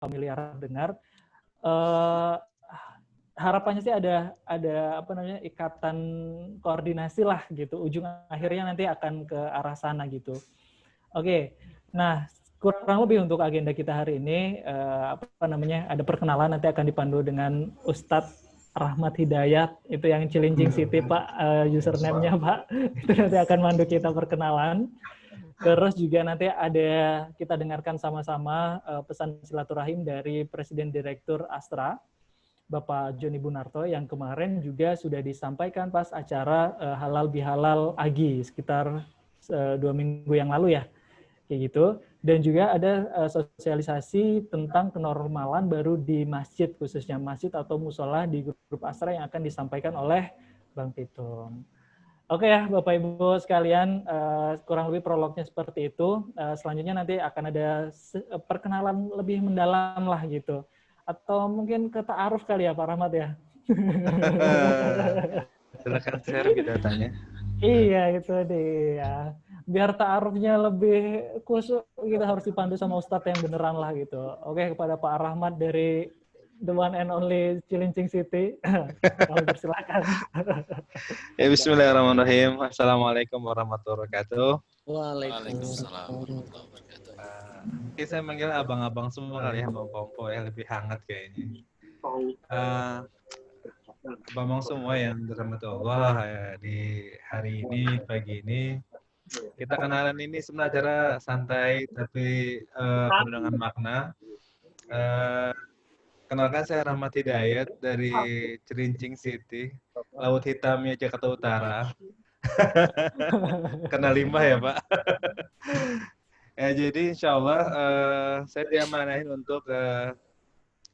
familiar dengar. Uh, Harapannya sih ada apa namanya ikatan koordinasi lah gitu. Ujung akhirnya nanti akan ke arah sana gitu. Oke. Nah, kurang lebih untuk agenda kita hari ini apa namanya ada perkenalan, nanti akan dipandu dengan Ustadz Rahmat Hidayat, itu yang Cilincing City Pak, username-nya Pak. Itu nanti akan mandu kita perkenalan. Terus juga nanti ada kita dengarkan sama-sama pesan silaturahim dari Presiden Direktur Astra, Bapak Joni Bunarto, yang kemarin juga sudah disampaikan pas acara Halal Bihalal Agi sekitar 2 minggu yang lalu ya, kayak gitu. Dan juga ada sosialisasi tentang kenormalan baru di masjid, khususnya masjid atau musola di grup Astra yang akan disampaikan oleh Bang Pitung. Oke ya Bapak Ibu sekalian, kurang lebih prolognya seperti itu. Selanjutnya nanti akan ada perkenalan lebih mendalam lah gitu. Atau mungkin ke ta'aruf kali ya Pak Rahmat ya. Silakan share biodatanya. Iya itu dia. Biar ta'arufnya lebih khusus, kita harus dipandu sama Ustadz yang beneran lah gitu. Oke, kepada Pak Rahmat dari the one and only Cilincing City. Kami persilakan. Ya, bismillahirrahmanirrahim. Assalamualaikum warahmatullahi wabarakatuh. Waalaikumsalam warahmatullahi wabarakatuh. Oke, saya manggil abang-abang semua kali ya, Pompo ya, lebih hangat kayaknya. Abang semua yang dirahmati Allah ya, di hari ini, pagi ini, kita kenalan ini sebenarnya acara santai tapi penuh dengan makna. Kenalkan, saya Rahmat Hidayat dari Cilincing City, Laut Hitamnya Jakarta Utara. Kena limbah ya Pak. Ya, jadi insya Allah saya diamanahin untuk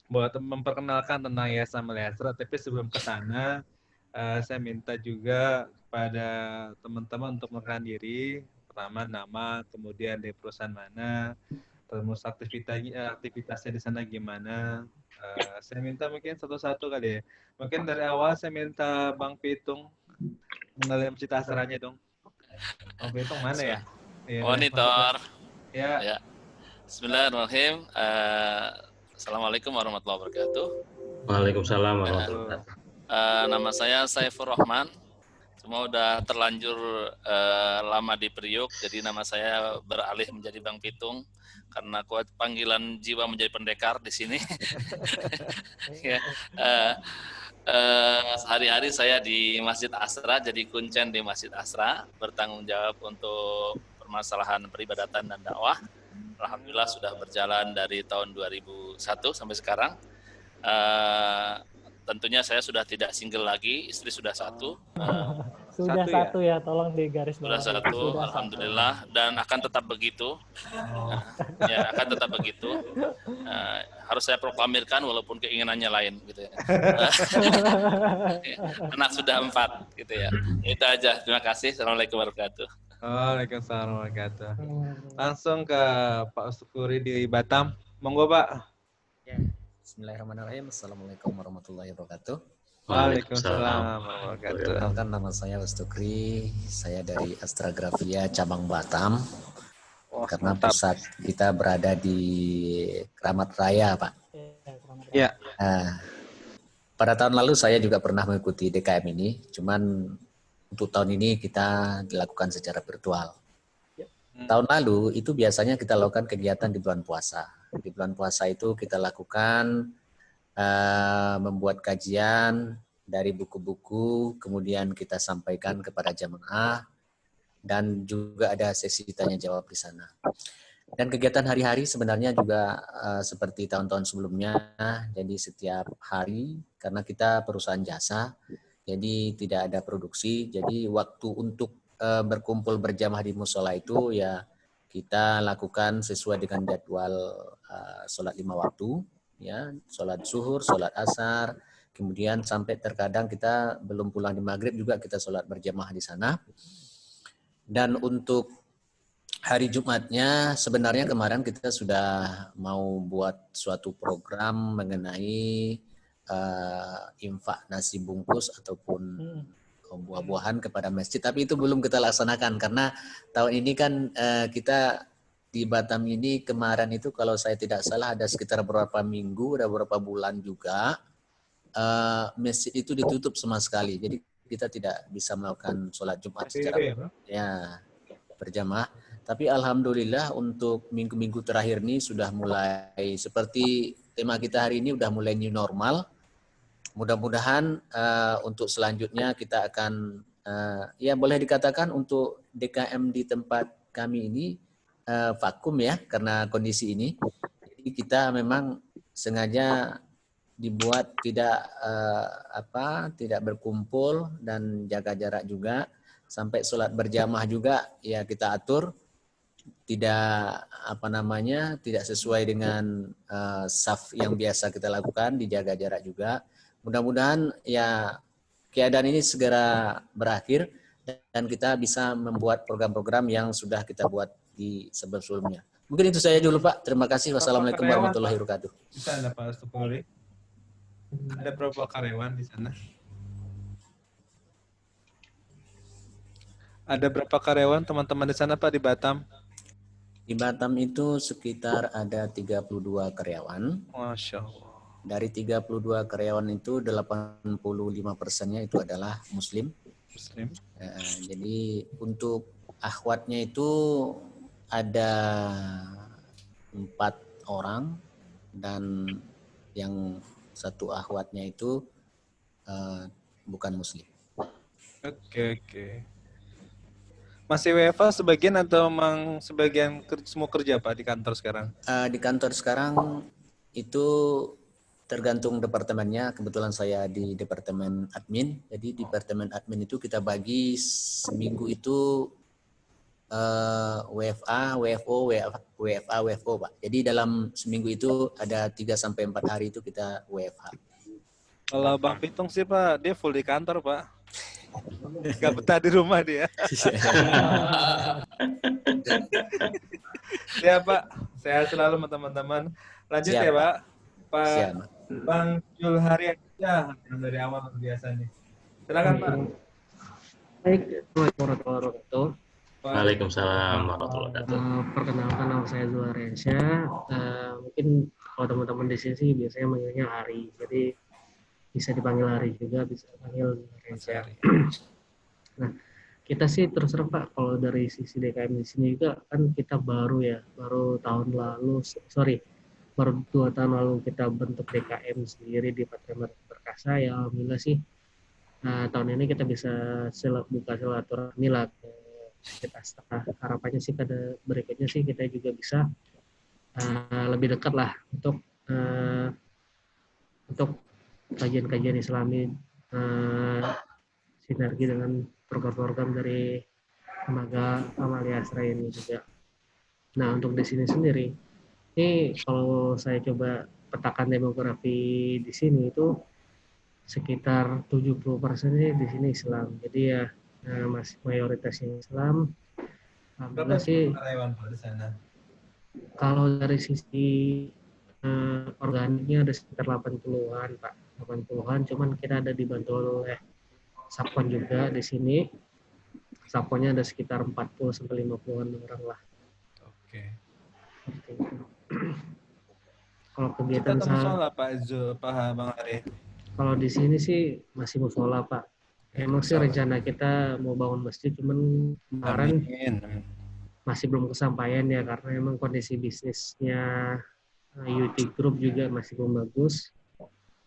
buat memperkenalkan tentang Yayasan Mulia Astra. Tapi sebelum ke sana, saya minta juga kepada teman-teman untuk mengenalkan diri. Pertama nama, kemudian dari perusahaan mana, terus aktivitasnya di sana gimana. Saya minta mungkin satu-satu kali ya. Mungkin dari awal saya minta Bang Pitung mengenalkan Masjid Asranya dong. Bang Pitung mana ya? Monitor. Ya. Bismillahirrahmanirrahim. Assalamualaikum warahmatullahi wabarakatuh. Waalaikumsalam warahmatullahi wabarakatuh. Nama saya Saifur Rahman. Cuma udah terlanjur lama di Priuk, jadi nama saya beralih menjadi Bang Pitung karena kuat panggilan jiwa menjadi pendekar di sini. Ya, sehari-hari saya di Masjid Asra, jadi kuncen di Masjid Asra, bertanggung jawab untuk permasalahan peribadatan dan dakwah. Alhamdulillah sudah berjalan dari tahun 2001 sampai sekarang. Tentunya saya sudah tidak single lagi, istri sudah satu. Sudah satu ya, tolong digaris bawah. Sudah satu, alhamdulillah, dan akan tetap begitu. Ya, akan tetap begitu. Harus saya proklamirkan walaupun keinginannya lain, gitu ya. Anak sudah 4, gitu ya. Itu aja. Terima kasih. Assalamualaikum warahmatullahi wabarakatuh. Waalaikumsalam warahmatullahi wabarakatuh. Langsung ke Pak Ustufuri di Batam. Monggo Pak. Ya. Bismillahirrahmanirrahim. Assalamualaikum warahmatullahi wabarakatuh. Waalaikumsalam warahmatullahi wabarakatuh. Perkenalkan, nama saya Ustukri. Saya dari Astragrafia cabang Batam. Karena mantap. Pusat kita berada di Kramat Raya, Pak. Ya. Nah, pada tahun lalu saya juga pernah mengikuti DKM ini. Cuman untuk tahun ini kita dilakukan secara virtual. Tahun lalu itu biasanya kita lakukan kegiatan di bulan puasa. Di bulan puasa itu kita lakukan membuat kajian dari buku-buku, kemudian kita sampaikan kepada jamaah, dan juga ada sesi tanya jawab di sana. Dan kegiatan hari-hari sebenarnya juga seperti tahun-tahun sebelumnya, jadi setiap hari, karena kita perusahaan jasa, jadi tidak ada produksi, jadi waktu untuk berkumpul berjamaah di musola itu ya kita lakukan sesuai dengan jadwal sholat 5 waktu, ya, sholat zuhur, sholat asar, kemudian sampai terkadang kita belum pulang di maghrib juga kita sholat berjamaah di sana. Dan untuk hari Jumatnya sebenarnya kemarin kita sudah mau buat suatu program mengenai infak nasi bungkus ataupun buah-buahan kepada masjid, tapi itu belum kita laksanakan karena tahun ini kan kita di Batam ini kemarin itu kalau saya tidak salah ada sekitar beberapa minggu, ada beberapa bulan juga masjid itu ditutup sama sekali. Jadi kita tidak bisa melakukan sholat Jumat secara berjamaah. Tapi alhamdulillah untuk minggu-minggu terakhir ini sudah mulai seperti tema kita hari ini udah mulai new normal. Mudah-mudahan untuk selanjutnya kita akan ya boleh dikatakan untuk DKM di tempat kami ini vakum ya karena kondisi ini. Jadi kita memang sengaja dibuat tidak tidak berkumpul dan jaga jarak juga, sampai sholat berjamaah juga ya kita atur tidak tidak sesuai dengan saf yang biasa kita lakukan, dijaga jarak juga. Mudah-mudahan ya keadaan ini segera berakhir dan kita bisa membuat program-program yang sudah kita buat di sebelumnya. Mungkin itu saya dulu Pak. Terima kasih. Wassalamualaikum warahmatullahi wabarakatuh. Bisa ada Pak Stupuri? Ada berapa karyawan di sana? Ada berapa karyawan teman-teman di sana Pak di Batam? Di Batam itu sekitar ada 32 karyawan. Masya Allah. Dari 32 karyawan itu 85%-nya itu adalah Muslim. Jadi untuk akhwatnya itu ada 4 orang dan yang satu akhwatnya itu bukan Muslim. Oke. Masih WFA sebagian atau memang sebagian semua kerja Pak di kantor sekarang? Di kantor sekarang itu tergantung departemennya. Kebetulan saya di departemen admin. Jadi departemen admin itu kita bagi seminggu itu WFA, WFO, WFA, WFO Pak. Jadi dalam seminggu itu ada 3-4 hari itu kita WFH. Kalau Bang Pitung sih Pak, dia full di kantor Pak. Gak betah di rumah dia. Ya Pak, sehat selalu teman-teman. Lanjut Siap, ya Pak. Pak Siap. Bang Julhari ya, dari awal biasa nih. Silakan Pak. Baik, Assalamualaikum warahmatullahi wabarakatuh. Waalaikumsalam warahmatullahi wabarakatuh. Perkenalkan nama saya Zulharensyah. Mungkin kalau teman-teman di sini biasanya manggilnya Ari, jadi bisa dipanggil Ari juga, bisa dipanggil Zulharensyah. Nah, kita sih terus terang Pak, kalau dari sisi DKM di sini juga kan kita baru 2 tahun lalu kita bentuk DKM sendiri di Departemen Perkasa. Ya alhamdulillah sih tahun ini kita bisa buka silaturahmi lah ke kita. Harapannya sih pada berikutnya sih kita juga bisa lebih dekat lah untuk kajian-kajian Islami, sinergi dengan program-program dari Lembaga Amalia Asra ini juga. Nah, untuk di sini sendiri, ini kalau saya coba petakan demografi di sini itu sekitar 70% di sini Islam. Jadi ya masih mayoritasnya Islam. Berapa sih karyawan Pak di sana? Kalau dari sisi organiknya ada sekitar 80-an Pak. 80-an, cuman kita ada dibantu oleh Sapon juga di sini. Saponnya ada sekitar 40-50-an orang lah. Oke. Seperti itu. Kalau kegiatan Kita musola Pak Bang Ari. Kalau di sini sih masih musola Pak. Emang sih rencana kita mau bangun masjid, cuman kemarin masih belum kesampaian ya karena emang kondisi bisnisnya UT Group juga masih belum bagus.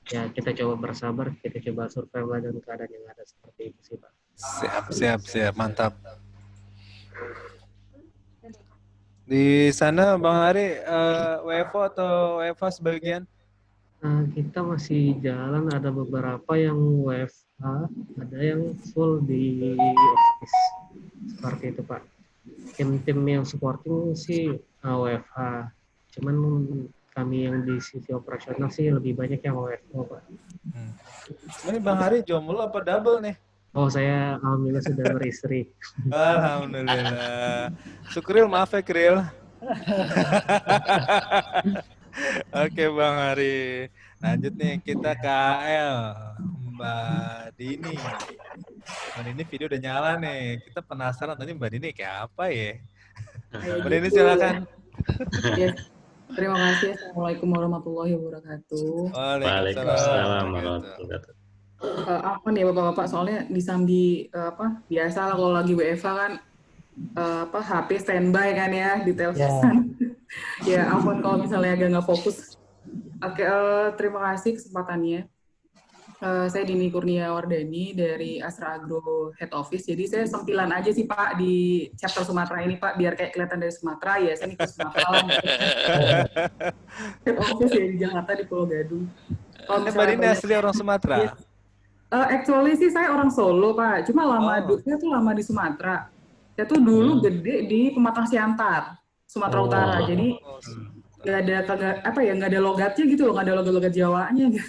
Ya kita coba bersabar, kita coba survive dengan keadaan yang ada seperti itu sih Pak. Siap, mantap. Di sana Bang Ari WFO atau WFA sebagian? Kita masih jalan, ada beberapa yang WFH, ada yang full di office. Seperti itu Pak. Tim-tim yang supporting sih WFH. Cuman kami yang di sisi operasional sih lebih banyak yang WFO Pak. Ini Bang Ari jomblo apa double nih? Oh, saya alhamdulillah sudah beristri. Alhamdulillah. Sukril, maaf ya Kril. Oke Bang Ari. Lanjut nih kita KL. Mbak Dini. Mbak Dini video udah nyala nih. Kita penasaran tadi Mbak Dini kayak apa ya? Kayak Mbak Dini gitu. silakan. Ya, terima kasih. Assalamualaikum warahmatullahi wabarakatuh. Waalaikumsalam warahmatullahi wabarakatuh. Apa nih Bapak-bapak, soalnya disambi biasa lah kalau lagi WFH kan HP standby kan ya di telepon. Ya ampun kalau misalnya agak nggak fokus. Oke, terima kasih kesempatannya. Saya Dini Kurnia Wardani dari Astra Agro Head Office. Jadi saya sempilan aja sih Pak di chapter Sumatera ini Pak, biar kayak kelihatan dari Sumatera ya. Saya nih ke Sumatera lah. Head Office ya di Jakarta di Pulau Gadung. Mbak Dini asli orang Sumatera? Actually sih saya orang Solo Pak, cuma saya tuh lama di Sumatera. Saya tuh dulu gede di Pematang Siantar, Sumatera Utara. Jadi nggak ada logatnya gitu loh, nggak ada logat Jawanya. Gitu.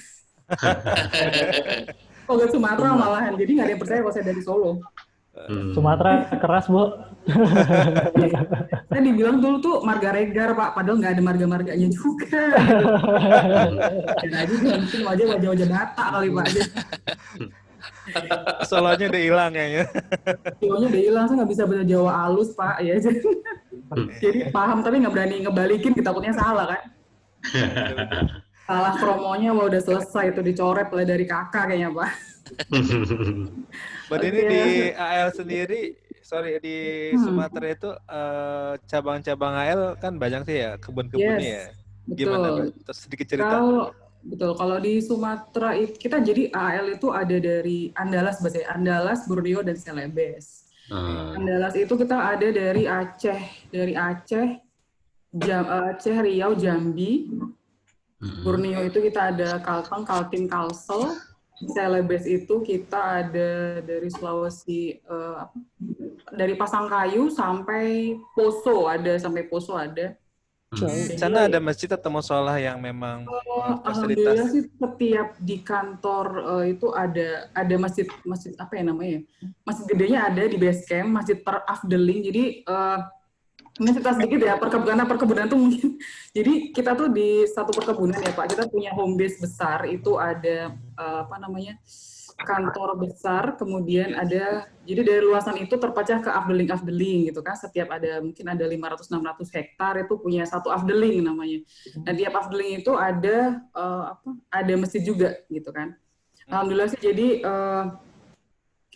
Logat Sumatera malahan, jadi nggak ada yang percaya kalau saya dari Solo. Sumatera keras, Bu. Saya dibilang dulu tuh marga regar Pak, padahal nggak ada marga-marganya juga. Dan aja mungkin wajah-wajah Batak kali Pak aja. Solonya udah hilang kayaknya. Solonya udah hilang, saya nggak bisa bahasa Jawa halus Pak ya. Jadi paham tapi nggak berani ngebalikin, takutnya salah kan. Salah promonya udah selesai itu dicoret oleh dari kakak kayaknya Pak. Mbak Dini di AL sendiri, di Sumatera itu cabang-cabang AL kan banyak sih ya, kebun-kebunnya ya. Gimana Mbak? Terus sedikit cerita. Kalau di Sumatera kita jadi AL itu ada dari Andalas, Borneo dan Celebes. Andalas itu kita ada dari Aceh, Riau, Jambi. Borneo itu kita ada Kalteng, Kaltim, Kalsel. Celebes itu kita ada dari Sulawesi, dari Pasangkayu sampai Poso ada. Sana ada masjid atau mushola yang memang fasilitas? Alhamdulillah sih setiap di kantor itu ada masjid apa ya namanya? Masjid gedenya ada di base camp, masjid terafdeling. Jadi ini cerita sedikit ya, perkebunan tuh mungkin. Jadi kita tuh di satu perkebunan ya Pak, kita punya home base besar, itu ada kantor besar, kemudian ada, jadi dari luasan itu terpecah ke afdeling gitu kan, setiap mungkin ada 500-600 hektar itu punya satu afdeling namanya. Dan tiap afdeling itu ada masjid juga gitu kan. Alhamdulillah sih, jadi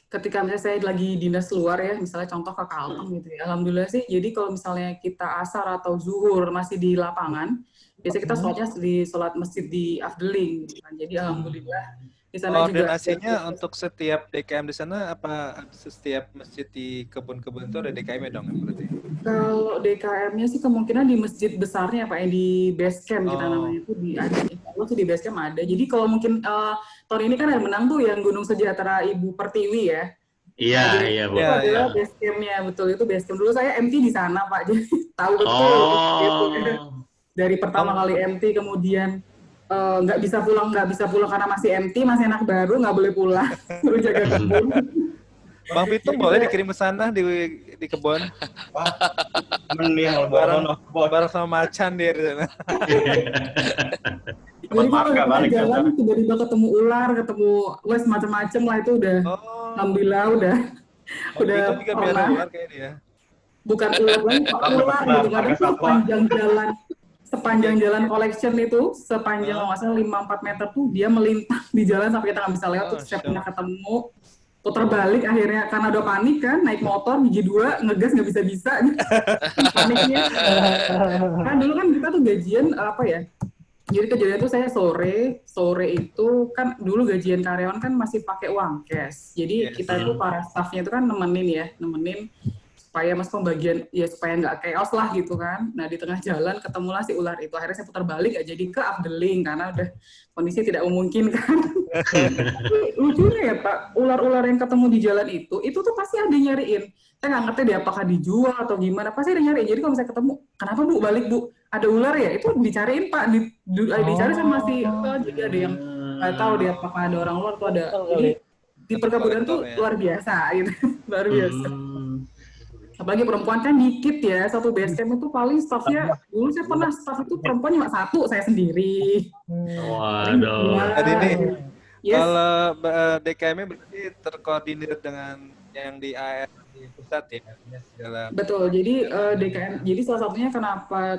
ketika misalnya saya lagi dinas luar ya, misalnya contoh ke Kalteng gitu ya, alhamdulillah sih, jadi kalau misalnya kita asar atau zuhur masih di lapangan, biasanya kita sholat masjid di afdeling gitu kan. Jadi alhamdulillah di sana koordinasinya juga untuk setiap DKM di sana, apa setiap masjid di kebun-kebun itu ada DKM-nya dong berarti? Kalau DKM-nya sih kemungkinan di masjid besarnya Pak, yang di base camp kita namanya itu di base camp ada. Jadi kalau mungkin tahun ini kan yang menang tuh yang Gunung Sejahtera Ibu Pertiwi ya. Iya, Bu. Itu adalah base camp-nya, betul, itu base camp. Dulu saya MT di sana Pak, jadi tahu betul. Gitu. Dari pertama kali MT, kemudian nggak bisa pulang karena masih MT, masih anak baru, nggak boleh pulang, suruh jaga kebun. Bang Pitung boleh dikirim ke sana di kebun? Mending bareng sama Macan dia di sana. Jadi kalau jalan tiba-tiba ketemu ular, ketemu macam-macam lah, itu udah alhamdulillah udah juga biar ular kayak dia. Bukan ular lagi, ular gitu, karena sepanjang jalan collection itu, sepanjang nggak salah 5-4 meter tuh dia melintang di jalan sampai kita nggak bisa lewat. Terus saya pernah ketemu, putar balik akhirnya karena udah panik kan, naik motor gigi 2 ngegas nggak bisa paniknya. Kan dulu kan kita tuh gajian jadi kejadian itu saya sore itu kan dulu gajian karyawan kan masih pakai uang cash, jadi kita itu para staffnya itu kan nemenin supaya pembagian ya supaya nggak chaos lah gitu kan. Nah di tengah jalan ketemulah si ular itu, akhirnya saya putar balik jadi ke afdeling karena udah kondisi tidak memungkinkan. Lucunya ya Pak, ular-ular yang ketemu di jalan itu tuh pasti ada yang nyariin. Saya nggak ngerti deh apakah dijual atau gimana, pasti ada yang nyariin. Jadi kalau saya ketemu, kenapa Bu balik Bu? Ada ular ya? Itu dicariin Pak, dicari sama jadi ada yang nggak tahu deh apakah ada orang luar atau ada. Jadi di perkebunan tuh luar biasa gitu, luar biasa. Apalagi perempuan kan dikit ya, satu base camp itu paling staffnya, dulu saya pernah staff itu perempuan cuma 1, saya sendiri. Waduh. Jadi ini kalau DKM-nya berarti terkoordinir dengan yang di AR di pusat ya, artinya segala. Betul. Jadi DKM, jadi salah satunya kenapa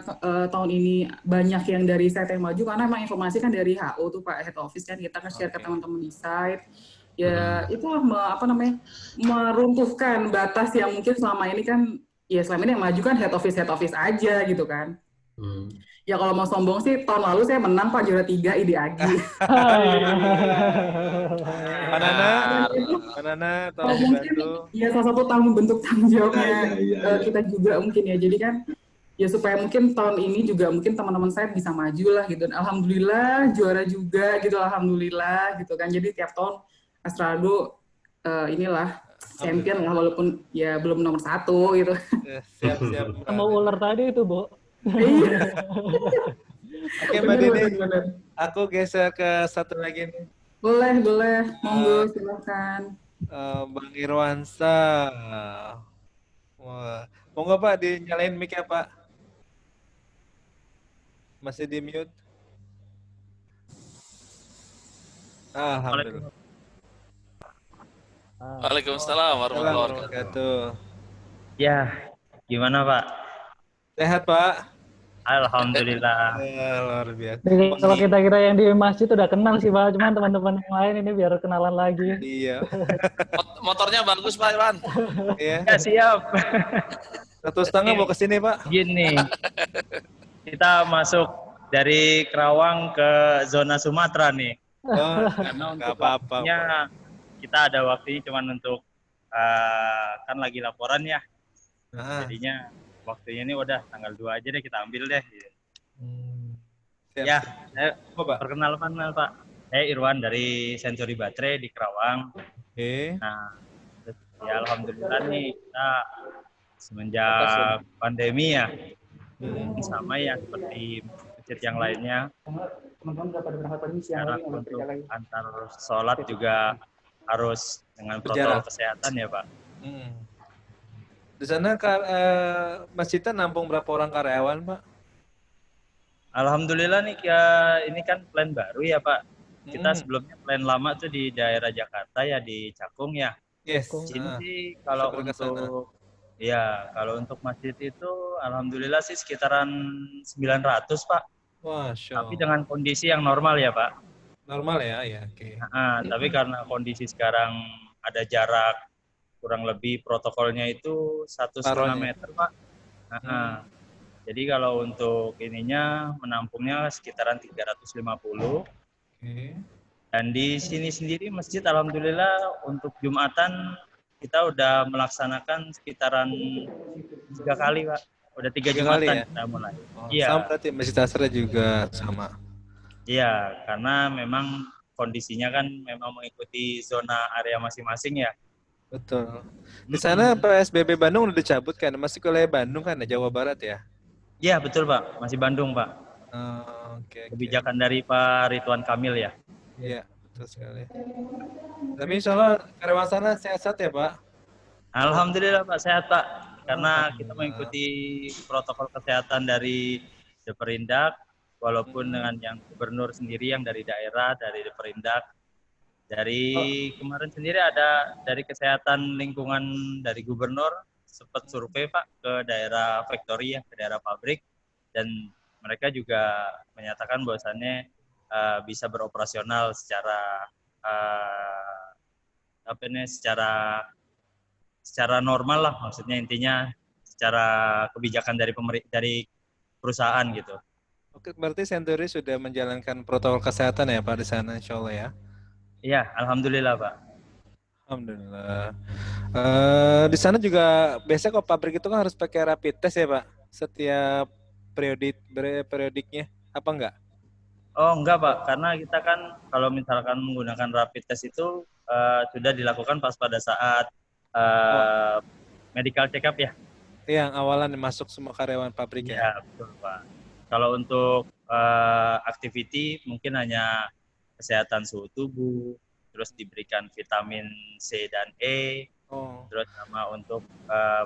tahun ini banyak yang dari site yang maju karena emang informasi kan dari HO tuh Pak, head office kan kita share ke teman-teman di site. Ya itulah meruntuhkan batas yang mungkin selama ini kan ya selama ini yang maju kan head office aja gitu kan. Ya kalau mau sombong sih tahun lalu saya menang Pak, juara 3 ide Agi. Panana tolong dibantu. Ya salah satu bentuk tanggung jawabnya kita juga mungkin ya. Jadi kan ya supaya mungkin tahun ini juga mungkin teman-teman saya bisa maju lah gitu. Alhamdulillah juara juga gitu, alhamdulillah gitu kan. Jadi tiap tahun Astraldo inilah champion lah walaupun ya belum nomor 1 gitu. Siap. Sama ular tadi itu, Bu. Iya. Oke Mbak Dini, aku geser ke satu lagi nih. Boleh. Monggo, silakan. Bang Irwansa. Wah. Monggo Pak, dinyalain mic ya Pak. Masih di mute. Alhamdulillah. Waalaikumsalam warahmatullahi wabarakatuh. Ya, gimana Pak? Sehat Pak? Alhamdulillah. Luar biasa. Jadi, kalau kita kira yang di masjid udah kenal sih Pak, cuman teman-teman yang lain ini biar kenalan lagi. Iya. Motornya bagus Pak Iwan. Iya. Ya, siap. 1,5 mau ke sini Pak. Gini, kita masuk dari Kerawang ke zona Sumatera nih. Karena untuk waktunya kita ada waktunya cuma untuk kan lagi laporan ya. Jadinya waktunya ini udah tanggal 2 aja deh kita ambil deh. Ya, saya perkenalkan Pak. Saya Irwan dari Sensory Baterai di Kerawang. Nah, ya alhamdulillah nih kita semenjak pandemi ya, sama ya seperti masjid yang lainnya. Karena untuk antar sholat juga harus dengan protokol kesehatan ya Pak. Di sana masjidnya nampung berapa orang karyawan, Pak? Alhamdulillah nih ya, ini kan plan baru ya Pak. Kita sebelumnya plan lama tuh di daerah Jakarta ya, di Cakung ya. Yes. Ini sih kalau untuk masjid itu alhamdulillah sih sekitaran 900 Pak. Tapi dengan kondisi yang normal ya Pak. Normal ya, oke. Tapi karena kondisi sekarang ada jarak kurang lebih protokolnya itu 1,5 meter Pak. Jadi kalau untuk ininya menampungnya sekitaran 350. Dan di sini sendiri masjid alhamdulillah untuk Jumatan kita udah melaksanakan sekitaran 3 kali Pak. Udah 3 Jumatan ya? Kita mulai. Iya. Sama berarti Masjid Asra juga sama. Iya, karena memang kondisinya kan memang mengikuti zona area masing-masing ya. Betul. Di sana PSBB Bandung udah dicabut kan? Masih wilayah Bandung kan, Jawa Barat ya? Iya betul Pak, masih Bandung Pak. Kebijakan dari Pak Ridwan Kamil ya. Iya, betul sekali. Tapi insya Allah karyawan sana sehat ya Pak? Alhamdulillah Pak, sehat Pak. Karena kita mengikuti protokol kesehatan dari Deperindak, walaupun dengan yang gubernur sendiri yang dari daerah, dari Deperindak. Dari kemarin sendiri ada dari kesehatan lingkungan dari gubernur sempat survei Pak ke daerah factory ya, ke daerah pabrik, dan mereka juga menyatakan bahwasannya bisa beroperasional secara secara normal lah, maksudnya intinya secara kebijakan dari perusahaan gitu. Oke, berarti Sensory sudah menjalankan protokol kesehatan ya Pak di sana, insya Allah ya? Iya, alhamdulillah Pak. Alhamdulillah. Di sana juga biasanya kalau pabrik itu kan harus pakai rapid test ya Pak? Setiap periodiknya, apa enggak? Oh enggak Pak, karena kita kan kalau misalkan menggunakan rapid test itu sudah dilakukan pas pada saat medical check up ya. Yang awalan masuk semua karyawan pabrik ya? Iya, betul Pak. Kalau untuk activity mungkin hanya kesehatan suhu tubuh, terus diberikan vitamin C dan E, terus sama untuk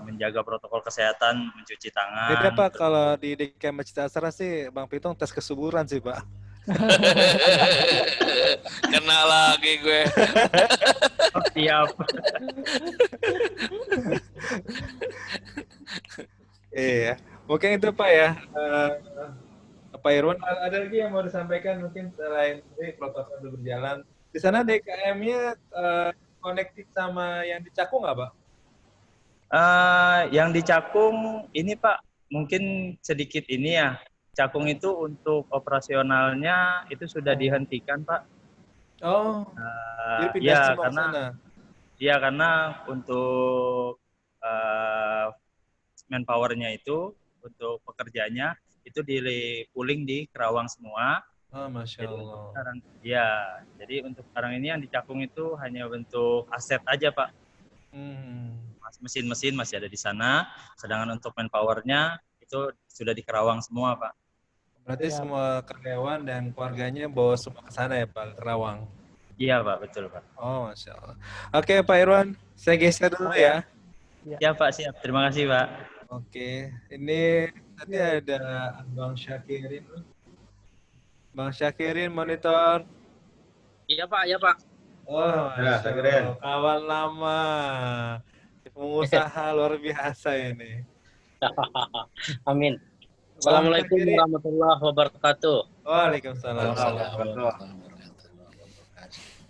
menjaga protokol kesehatan, mencuci tangan. Beda Pak, kalau di DKM Masjid Asra sih Bang Pitung tes kesuburan sih Pak. Kena lagi gue. Siap. Iya, mungkin itu Pak ya. Pak Irwan, ada lagi yang mau disampaikan mungkin selain ini protokol sudah berjalan. Di sana DKM-nya connected sama yang di Cakung nggak Pak? Yang di Cakung ini Pak, mungkin sedikit ini ya. Cakung itu untuk operasionalnya itu sudah dihentikan Pak. Oh, jadi pindah ya semua ke karena sana. ya karena untuk manpower-nya itu untuk pekerjanya itu pooling di Kerawang semua. Oh, Masya Jadi Allah. sekarang ya, jadi untuk sekarang ini yang di Cakung itu hanya bentuk aset aja Pak. Mesin-mesin masih ada di sana, sedangkan untuk manpower-nya itu sudah di Kerawang semua Pak. Berarti semua karyawan dan keluarganya bawa semua ke sana ya Pak, Kerawang? Iya Pak, betul Pak. Oh, Masya Allah. Oke Pak Irwan, saya geser dulu ya. Ya Pak, siap. Terima kasih Pak. Oke, ini tadi ada Bang Syakirin. Bang Syakirin monitor. Iya Pak, ya Pak. Oh, Ya, Syakirin. kawan lama. Pengusaha luar biasa ini. Amin. Assalamualaikum warahmatullahi wabarakatuh. Waalaikumsalam.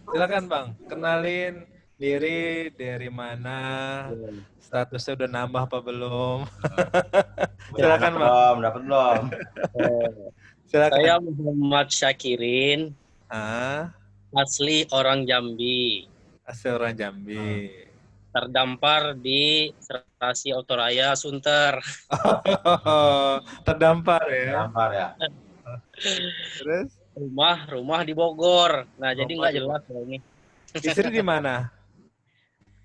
Silakan Bang, kenalin diri, dari mana, statusnya udah nambah apa belum? Silakan Bang. Dapat belum? Silakan. Saya Muhammad Syakirin, asli orang Jambi. Asli orang Jambi. Terdampar di Serasi Autoraya Sunter. Terdampar ya. Terdampar ya. Terus? Rumah di Bogor. Nah, jadi nggak jelas ya ini. Istri di mana?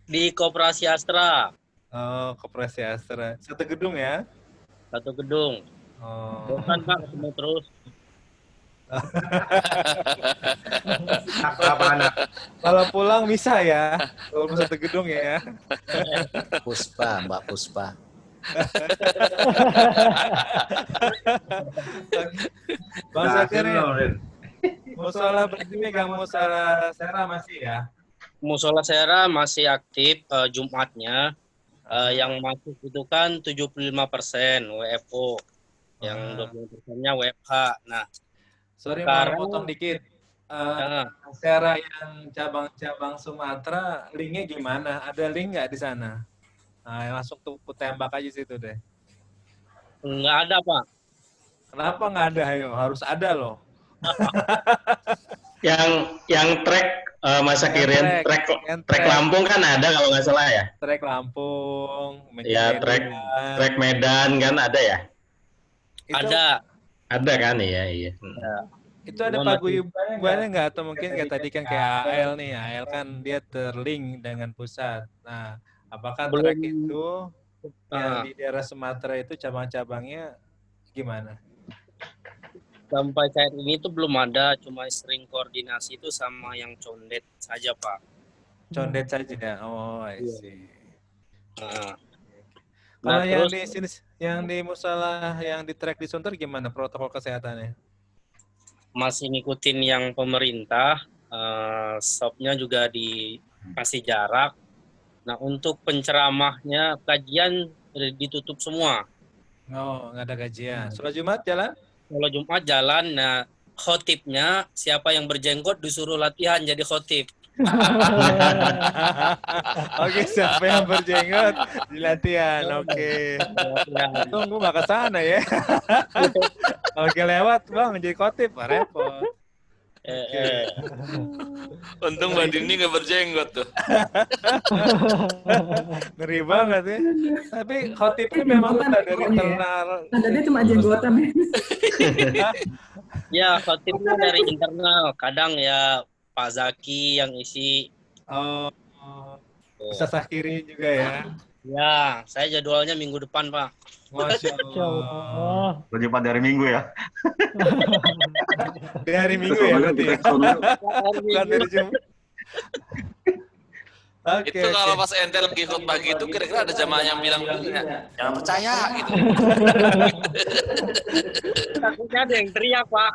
Di Koperasi Astra. Oh, Koperasi Astra. Satu gedung ya? Satu gedung. Oh. Bukan Pak, ketemu terus. Apa anak? Kalau pulang bisa ya? Kalau satu gedung ya? Puspa, Mbak Puspa. Bang Syakirin, musola berarti megang musola Sera masih ya? Musola Sera masih aktif Jumatnya. Yang masuk itu kan 75% WFO. Yang 20%-nya WFH. Nah, sorry, sekarang, mau potong dikit. Sera yang cabang-cabang Sumatera, linknya gimana? Ada link nggak di sana? Nah, langsung tuh tembak aja situ deh. Nggak ada, Pak. Kenapa nggak ada? Ayo, harus ada loh. Yang track Mas Syakirin, track Lampung kan ada kalau nggak salah ya? Track Lampung. Ya, track Medan kan ada ya? Ada. Ada kan, iya. Itu ada paguyubannya nggak? Atau mungkin kayak tadi kan kayak AL nih, AL kan dia terlink dengan pusat. Nah, apakah track itu yang di daerah Sumatera itu cabang-cabangnya gimana? Sampai saat ini tuh belum ada, cuma sering koordinasi itu sama yang condet saja, Pak. Condet saja. Oh, I see. Nah, Kalau yang terus, di sini, yang di musola, yang di track di Sunter gimana protokol kesehatannya? masih ngikutin yang pemerintah, shopnya juga dikasih jarak. Nah, untuk penceramahnya, kajian ditutup semua. Oh, nggak ada gajian. Sholat Jumat jalan? Kalau Jumat jalan, nah khotibnya siapa yang berjenggot disuruh latihan jadi khotib. Oke, siapa yang berjenggot di latihan? Oke. Tunggu nggak ke sana ya. Oke, lewat Bang jadi khotib, repot. Untung Mbak Dini nggak berjenggot tuh. Ngeri banget ya. Tapi khotibnya memang udah dari internal. Tandanya cuma jenggotan ya. Ya, khotibnya dari internal. Kadang ya Pak Zaki yang isi. Oh, Ustaz Syakirin juga ya. Ya, saya jadwalnya minggu depan, Pak. Masya Allah. Berjumpa dari Minggu ya? Dari Minggu ya berarti ya? Bukan dari Jumat. Itu kalau pas ente lagi khutbah gitu, kira-kira ada jamaah yang bilang begini, jangan percaya gitu. Takutnya ada yang teriak, Pak.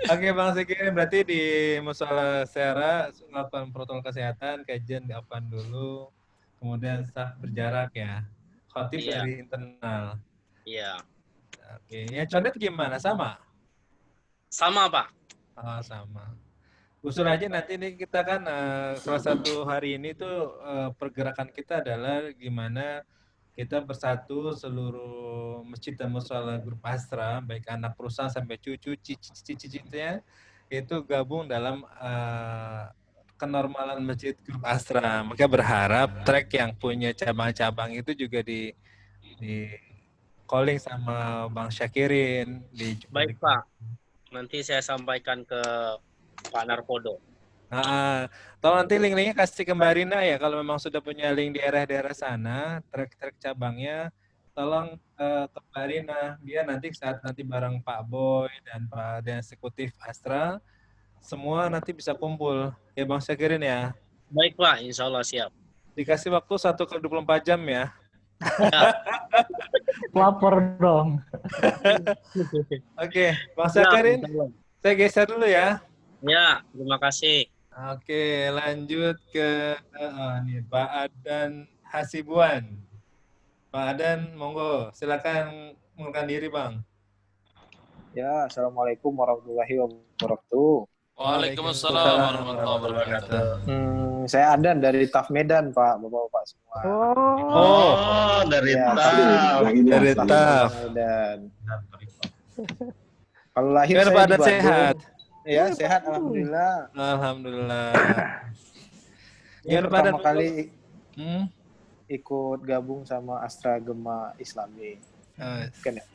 Oke, Bang Syakir, berarti di Mushola Syara melakukan protokol kesehatan, kajian di Afan dulu, kemudian saf berjarak ya. Khotib Iya. dari internal. Iya. Oke, yang condet gimana? Sama? Sama, Pak. Oh, sama. Usul aja nanti nih kita kan salah satu hari ini tuh pergerakan kita adalah gimana kita bersatu seluruh masjid dan mushola grup Astra, baik anak perusahaan sampai cucu, cicitnya itu gabung dalam kenormalan masjid grup Astra. Maka berharap track yang punya cabang-cabang itu juga di calling sama Bang Syakirin. Baik, Pak. Nanti saya sampaikan ke Pak Narkodo. Tolong nanti link-linknya kasih ke Mbak Rina ya, kalau memang sudah punya link di daerah-daerah sana, trek-trek cabangnya, tolong ke Mbak Rina, dia nanti saat nanti bareng Pak Boy dan Pak dan eksekutif Astra, semua nanti bisa kumpul, ya Bang Syakirin ya. Baik Pak, insya Allah siap. Dikasih waktu 1x24 jam ya. Lapor dong. Oke, Bang Syakirin, saya geser dulu ya. Ya, terima kasih. Oke, lanjut ke nih, Pak Adan Hasibuan. Pak Adan, monggo, silakan mengundurkan diri, Bang. Ya, Assalamualaikum warahmatullahi wabarakatuh. Waalaikumsalam warahmatullahi wabarakatuh. Saya Adan dari TAF Medan, Pak, Bapak-bapak semua. Oh, dari TAF. Dari TAF. Medan. Kalau lahir Pak saya di Adan Bandung. sehat. Ya, sehat alhamdulillah. Alhamdulillah. Ini pertama kali ikut gabung sama Astra Gema Islami. Kan ya?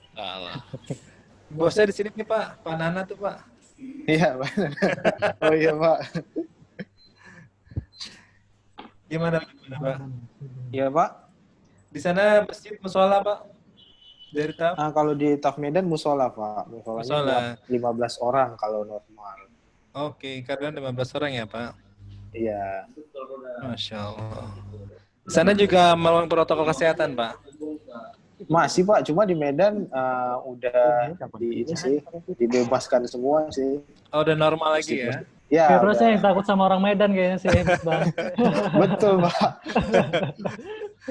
Bosnya di sini nih Pak, Pak Nana tuh Pak. Iya, Pak. Oh iya Pak. Gimana Pak? Iya Pak. Di sana masjid mushola Pak? Dari TAF? Kalau di TAF Medan musola Pak. Musolanya 15 orang kalau normal. Oke, karena 15 orang ya Pak? Iya. Masya Allah. Di sana juga melakukan protokol kesehatan Pak? Masih Pak, cuma di Medan udah dibebaskan semua sih. Oh, udah normal lagi ya? Ya. Terus yang takut sama orang Medan kayaknya sih, Bang. Betul Pak.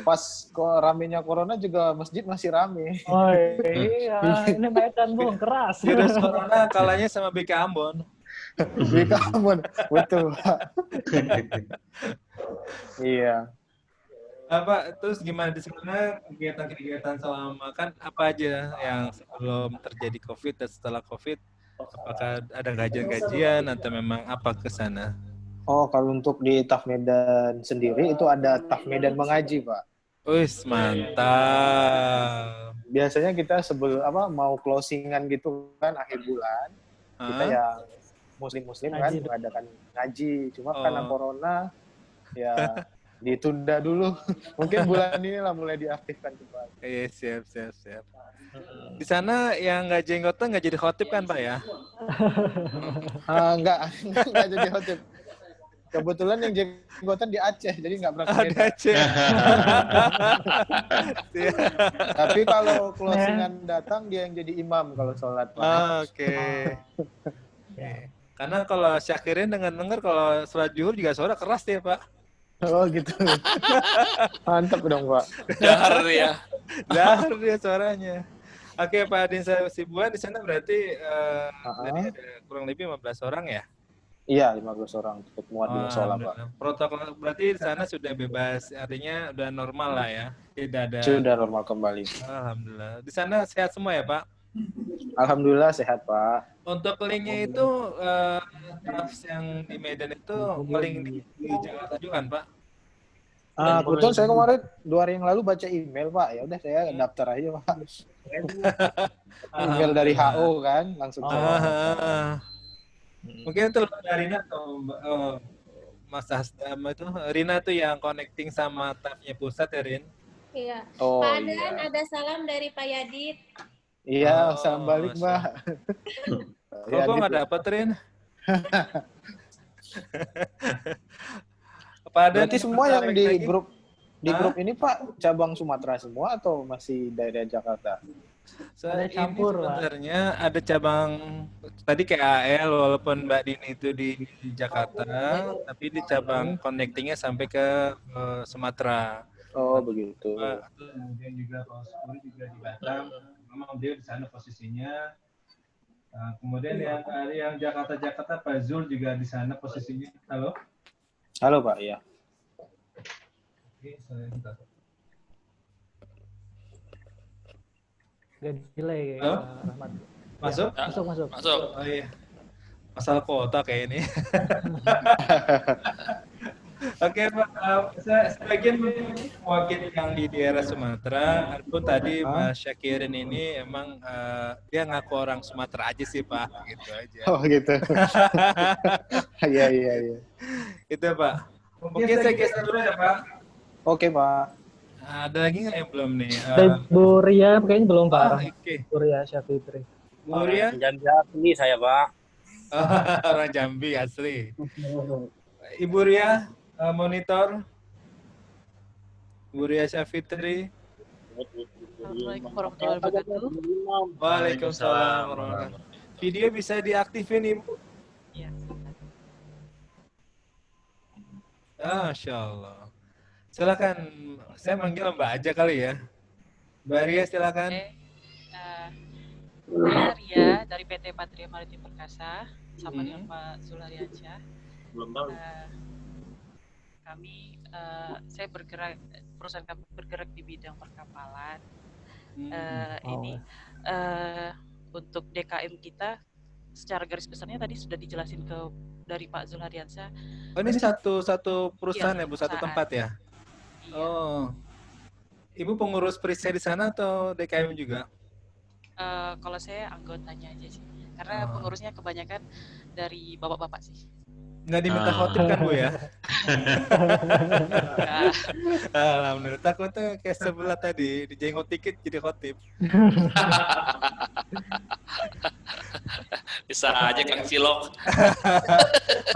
Pas ramenya corona juga masjid masih rame. Oh iya, ini Medan Bung, keras. Virus corona kalahnya sama BK Ambon. BK Ambon, betul Pak. Iya. Pak, terus gimana di sana kegiatan-kegiatan selama kan apa aja yang sebelum terjadi COVID dan setelah COVID? Apakah ada gajian-gajian atau memang apa ke sana? Oh, kalau untuk di TAF Medan sendiri itu ada TAF Medan mengaji, Pak. Wis, mantap. Biasanya kita mau closingan gitu kan akhir bulan. Kita yang muslim-muslim kan mengadakan ngaji. Cuma karena corona ya ditunda dulu. Mungkin bulan ini lah mulai diaktifkan kembali. Iya, siap. Di sana yang nggak jenggotan nggak jadi khotib kan Pak ya? Nggak jadi khotib. Kebetulan yang jenggotan di Aceh, jadi nggak pernah di Aceh. Tapi kalau closingan datang dia yang jadi imam kalau sholat. Oke. Karena kalau Syakirin dengar kalau sholat zuhur juga suara keras ya Pak. Oh gitu. Mantap dong Pak. Dahar ya. Dahar dia suaranya. Oke Pak Adin Hasibuan di sana berarti tadi ada kurang lebih 15 orang ya? Iya, 15 orang untuk muat di musola, Pak. Protokol berarti di sana sudah bebas, artinya udah normal lah ya? Tidak ada. Sudah normal kembali. Alhamdulillah. Di sana sehat semua ya, Pak? Alhamdulillah sehat, Pak. Untuk linknya itu, yang di Medan itu link di Jakarta juga kan, Pak? Kebetulan saya kemarin 2 hari yang lalu baca email, Pak. Ya udah saya daftar aja, Pak. Email dari HO kan, langsung Mungkin itu Rina atau Mas Hasdam itu Rina tuh yang connecting sama TAF-nya pusat ya Rin? Iya. Oh, Pak Adan ada salam dari Pak Yadit. Iya, salam balik Mbak. Kok nggak dapat Rin? Berarti semua yang di grup ini Pak cabang Sumatera semua atau masih daerah Jakarta? Ada campur, sebenarnya ada cabang tadi KAL walaupun Mbak Dini itu di Jakarta, tapi di cabang connectingnya sampai ke Sumatera. Oh begitu. Kemudian juga Pak Suri juga di Batam, memang dia di sana posisinya. Kemudian yang Jakarta Pak Zul juga di sana posisinya. Halo? Halo Pak, ya. Oke, saya minta. Gak delay, Rahmat. Masuk? Ya, masuk. Oh iya. Masalah kuota kayak ini. Oke, Pak. Sebagian mewakili yang di daerah Sumatera, adapun tadi Mas Syakirin ini emang dia ngaku orang Sumatera aja sih, Pak. Gitu aja. Oh, gitu. Iya. Itu, Pak. Mungkin saya geser dulu ya, Pak. Oke, Pak. Ada lagi nggak yang belum nih? Bu Ria kayaknya belum, Pak. Oke. Bu Ria Syafitri. Bu Ria? Jambi asli saya, Pak. Orang Jambi asli. Ibu Ria, monitor. Bu Ria Syafitri. Assalamualaikum warahmatullahi wabarakatuh. Waalaikumsalam warahmatullahi wabarakatuh. Video bisa diaktifin, Ibu? Iya. Masya Allah. Silakan, saya manggil Mbak aja kali ya. Mbak Ria silakan. Saya Ria dari PT Patria Maritim Perkasa, sama dengan Pak Zulariansyah. Saya bergerak, perusahaan kami bergerak di bidang perkapalan. Untuk DKM kita, secara garis besarnya tadi sudah dijelasin dari Pak Zulariansyah. Oh, ini satu perusahaan ya, Bu, satu tempat ya? Iya. Oh, Ibu pengurus perisai di sana atau DKM juga? Kalau saya anggotanya aja sih, karena pengurusnya kebanyakan dari bapak-bapak sih. Nggak diminta khotib kan, Bu ya? Alhamdulillah, takutnya kayak sebelah tadi, dijenggot dikit jadi khotib. Bisa aja Kang Cilok.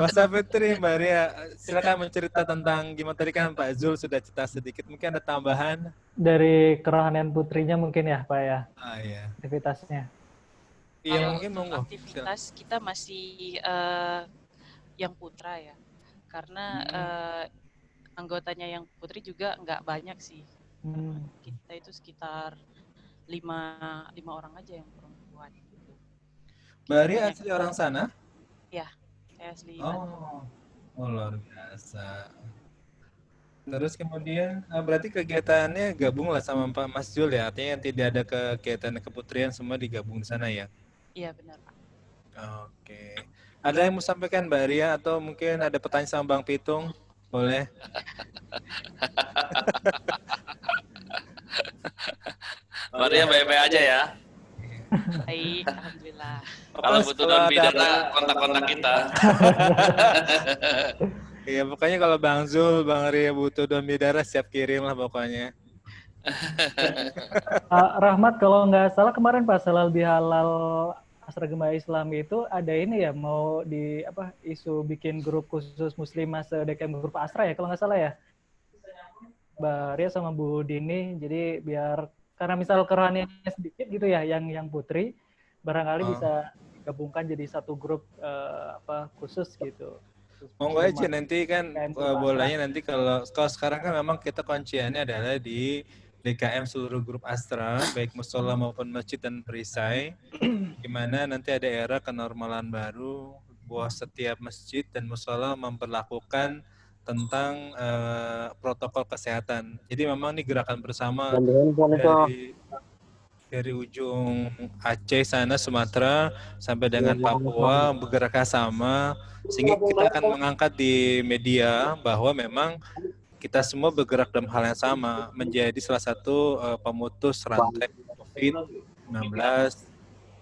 Mas Fitri, Mbak Ria, silakan mencerita tentang gimana tadi kan Pak Zul sudah cerita sedikit, mungkin ada tambahan? Dari kerohanian putrinya mungkin ya, Pak ya? Iya. Aktivitasnya. Iya, mungkin monggo. Aktivitas kita masih yang putra ya, karena anggotanya yang putri juga nggak banyak sih. Kita itu sekitar 5 orang aja yang perempuan. Mbak Ria asli orang sana? Ya, saya asli. Oh, luar biasa. Terus kemudian berarti kegiatannya gabung lah sama Pak Mas Jul ya, artinya yang tidak ada kegiatan keputrian semua digabung di sana ya? Iya benar Pak. Oke. Ada yang mau sampaikan Mbak Ria atau mungkin ada pertanyaan sama Bang Pitung? Boleh. Mbak Ria baik-baik aja ya. Baik, alhamdulillah. Kalau butuh daun bidara, kontak-kontak kita. Iya, pokoknya kalau Bang Zul, Bang Ria butuh daun bidara, siap kirim lah pokoknya. Rahmat, kalau nggak salah kemarin pas halal bihalal Asra Gema Islam itu ada ini ya, mau di isu bikin grup khusus muslimah se-DKM grup Asra ya, kalau nggak salah ya. Mbak Ria sama Bu Dini, jadi biar karena misal kerohaniannya sedikit gitu ya, yang putri barangkali bisa digabungkan jadi satu grup khusus gitu. Monggo aja nanti kan bolanya nanti kalau sekarang kan memang kita kunciannya adalah di DKM seluruh grup Astra, baik musola maupun masjid dan perisai, di mana nanti ada era kenormalan baru bahwa setiap masjid dan musola memperlakukan tentang protokol kesehatan. Jadi memang ini gerakan bersama dari ujung Aceh sana, Sumatera, sampai dengan Papua bergerak sama, sehingga kita akan mengangkat di media bahwa memang kita semua bergerak dalam hal yang sama, menjadi salah satu pemutus rantai COVID-19,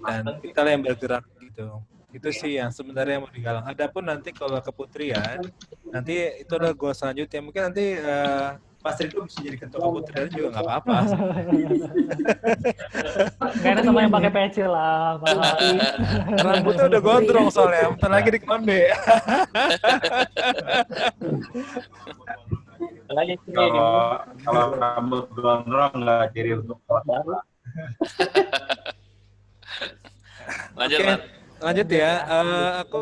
dan kita yang bergerak gitu. Itu sih yang sebenarnya mau digalang. Adapun nanti kalau keputrian, nanti itu adalah goal selanjutnya. Mungkin nanti Mas Riko bisa jadi ketua keputrajaya juga nggak apa-apa. Gak enak sama yang pakai peci lah, Pak Hafi. Rambutnya udah gondrong soalnya, bentar lagi di konde. Kalau rambut gondrong nggak jadi untuk baru. Lanjut, Oke, Mas. lanjut ya. Aku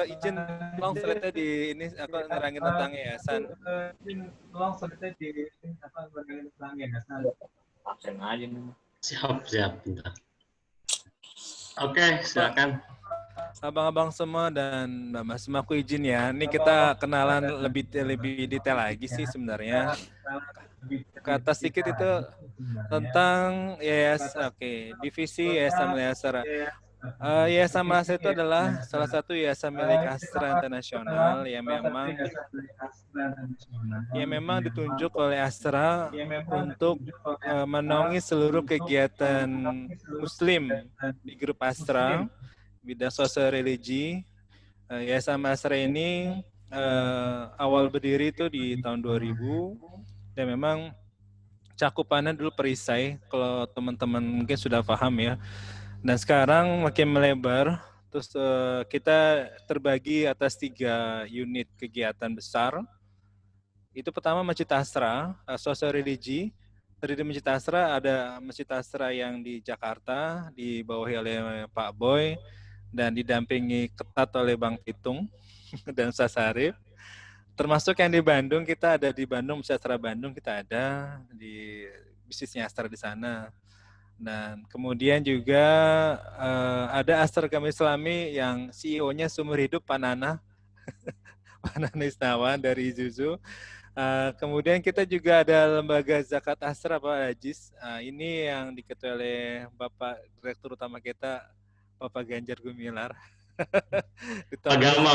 izin tolong slide-nya di ini, aku nerangin tentang yayasan. Tolong slide-nya di ini, apa nerangin tentang yayasan. Absen aja nih. Siap, bentar. Oke, silakan. Abang-abang semua dan Mbak Mas, aku izin ya. Ini kita kenalan lebih detail lagi sih sebenarnya. Ke atas sedikit itu tentang yayasan, divisi Yayasan Mulia Astra. Yayasan Mulia Astra itu adalah salah satu yayasan milik Astra Internasional yang memang ditunjuk oleh Astra untuk menaungi seluruh kegiatan Muslim di grup Astra, bidang sosial religi. Yayasan Astra ini awal berdiri itu di tahun 2000 dan memang cakupannya dulu perisai, kalau teman-teman mungkin sudah paham ya. Dan sekarang makin melebar, terus kita terbagi atas 3 unit kegiatan besar. Itu pertama Masjid Astra, sosial religi. Terdiri Masjid Astra, ada Masjid Astra yang di Jakarta, dibawahi oleh Pak Boy, dan didampingi ketat oleh Bang Pitung dan Ustaz Sarif. Termasuk yang di Bandung, kita ada di Bandung, Masjid Astra Bandung, kita ada di bisnisnya Astra di sana. Dan kemudian juga ada Astra Agama Islami yang CEO-nya seumur hidup Pak Nana, Pak Nana Isnawan dari Zuzu. Kemudian kita juga ada lembaga zakat Astra Pak Ajis. Ini yang diketuai oleh Bapak Direktur Utama kita, Bapak Ganjar Gumilar. Pak Gama.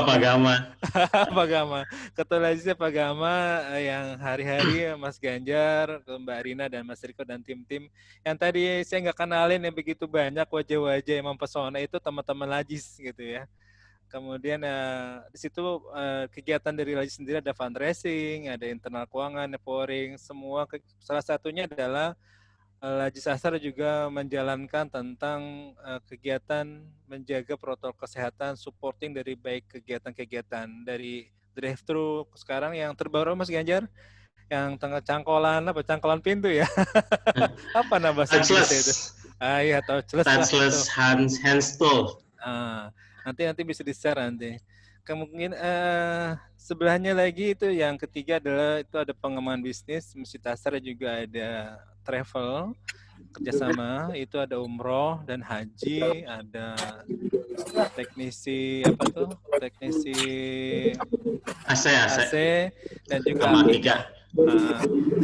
Pak Gama. Ketua Ajisnya Pak Gama, yang hari-hari Mas Ganjar, Mbak Rina dan Mas Riko dan tim-tim yang tadi saya nggak kenalin yang begitu banyak wajah-wajah yang mempesona itu teman-teman Lajis gitu ya. Kemudian di situ kegiatan dari Lajis sendiri ada fundraising, ada internal keuangan, networking, semua. Salah satunya adalah Lajis Astra juga menjalankan tentang kegiatan menjaga protokol kesehatan, supporting dari baik kegiatan-kegiatan dari drive-thru sekarang yang terbaru Mas Ganjar, yang tengah cangkolan pintu ya. Apa nama bahasa Inggrisnya itu? Iya, touchless hands tool. Nanti bisa di-share nanti. Kemudian sebelahnya lagi itu yang ketiga adalah itu ada pengembangan bisnis. Masjid Astra juga ada travel kerjasama, itu ada umroh dan haji, ada teknisi AC dan juga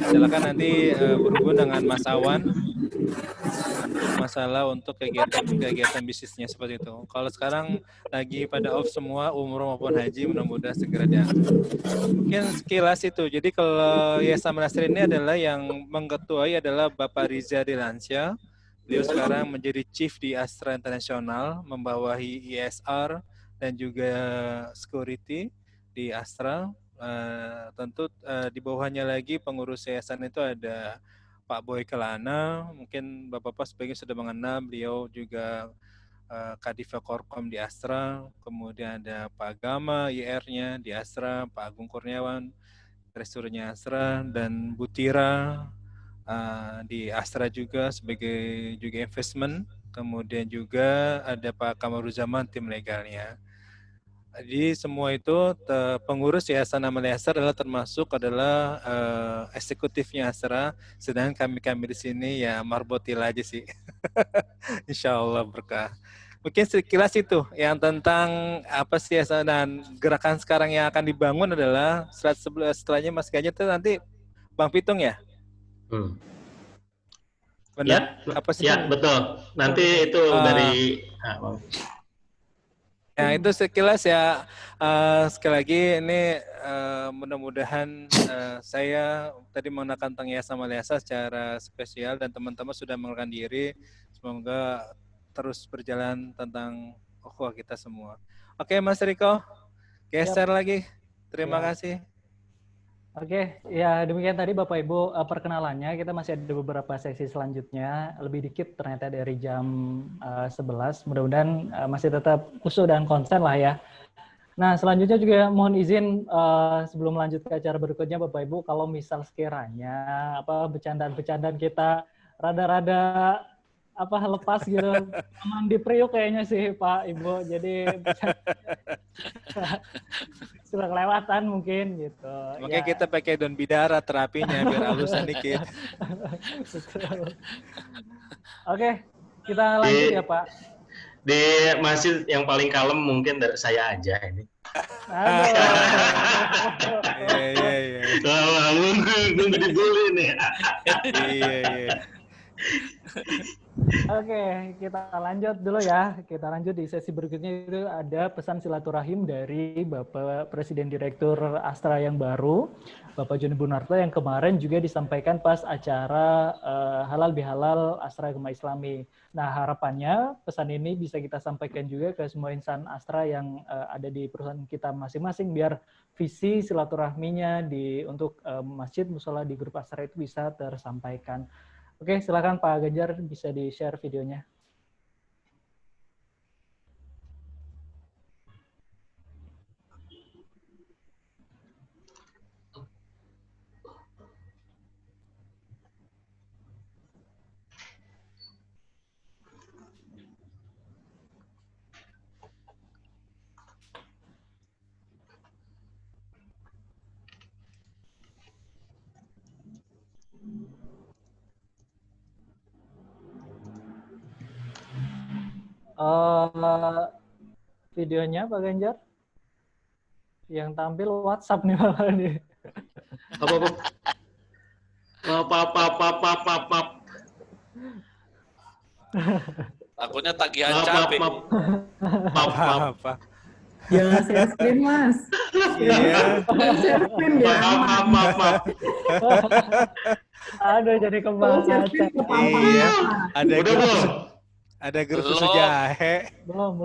silakan nanti berhubung dengan Mas Awan masalah untuk kegiatan bisnisnya seperti itu. Kalau sekarang lagi pada off semua, umroh maupun haji, mudah-mudahan segera diangkat. Mungkin sekilas itu. Jadi kalau Yayasan Mulia Astra ini adalah yang mengketuai adalah Bapak Riza Dilansyah. Beliau sekarang menjadi Chief di Astra Internasional, membawahi ISR dan juga security di Astra. Tentu di bawahnya lagi pengurus yayasan itu ada Pak Boy Kelana, mungkin Bapak-Bapak sebagian sudah mengenal, beliau juga Kadifa Korkom di Astra, kemudian ada Pak Gama, IR-nya di Astra, Pak Agung Kurniawan, Treasurernya Astra, dan Bu Tira di Astra juga sebagai juga investment, kemudian juga ada Pak Kamaruzaman tim legalnya. Jadi semua itu pengurus Yayasan Mulia Astra adalah termasuk adalah eksekutifnya Astra, sedangkan kami di sini ya marbotil aja sih. Insya Allah berkah. Mungkin sekilas itu yang tentang apa sih Yayasan dan gerakan sekarang yang akan dibangun adalah setelahnya Mas Ganjar itu nanti Bang Pitung ya? Benar? Ya, apa sih? Ya betul. Nanti itu dari ya itu sekilas ya, sekali lagi ini mudah-mudahan saya tadi mengenalkan tentang Yayasan Mulia Astra secara spesial dan teman-teman sudah mengenalkan diri, semoga terus berjalan tentang ukhuwah kita semua. Oke Mas Riko, geser lagi, terima kasih. Oke, ya demikian tadi Bapak Ibu perkenalannya. Kita masih ada beberapa sesi selanjutnya, lebih dikit ternyata dari jam 11. Mudah-mudahan masih tetap khusyuk dan konsen lah ya. Nah, selanjutnya juga mohon izin sebelum lanjut ke acara berikutnya Bapak Ibu, kalau misal sekiranya bercandaan-bercandaan kita rada-rada lepas gitu, aman di Priuk kayaknya sih Pak Ibu, jadi sudah kelewatan mungkin gitu. Mungkin ya. Kita pakai daun bidara terapinya biar halusan dikit. Oke, kita lanjut ya Pak. Di masjid yang paling kalem mungkin dari saya aja ini. Iya. Nunggu dibully nih. Iya. Oke, kita lanjut dulu ya. Kita lanjut di sesi berikutnya, itu ada pesan silaturahim dari Bapak Presiden Direktur Astra yang baru, Bapak Joni Bunarto, yang kemarin juga disampaikan pas acara Halal Bihalal Astra Agama Islami. Nah, harapannya pesan ini bisa kita sampaikan juga ke semua insan Astra yang ada di perusahaan kita masing-masing, biar visi silaturahminya untuk masjid mushola di grup Astra itu bisa tersampaikan. Oke, silakan Pak Ganjar, bisa di-share videonya. Videonya Pak Ganjar yang tampil WhatsApp nih malah nih. Takutnya tagihan capek. Jangan share screen, Mas. Iya. Share screen dia. Maaf. Aduh, jadi kebaca. Iya. Ada grup susu jahe. Belum.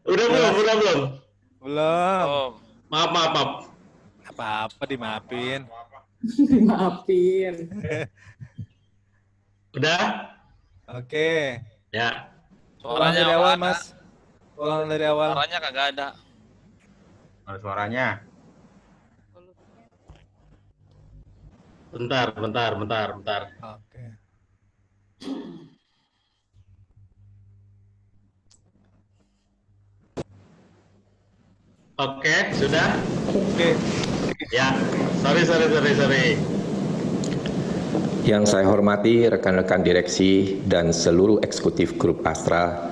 Udah belum? Belum. Maaf. Apa-apa dimaafin. Dimaafin. Udah? Oke. Ya. Ulang dari awal, Mas. Ulang dari awal. Suaranya kagak ada. Suaranya. Bentar. Oke. Oke, sudah? Oke. Ya, sorry. Yang saya hormati rekan-rekan direksi dan seluruh eksekutif grup Astra,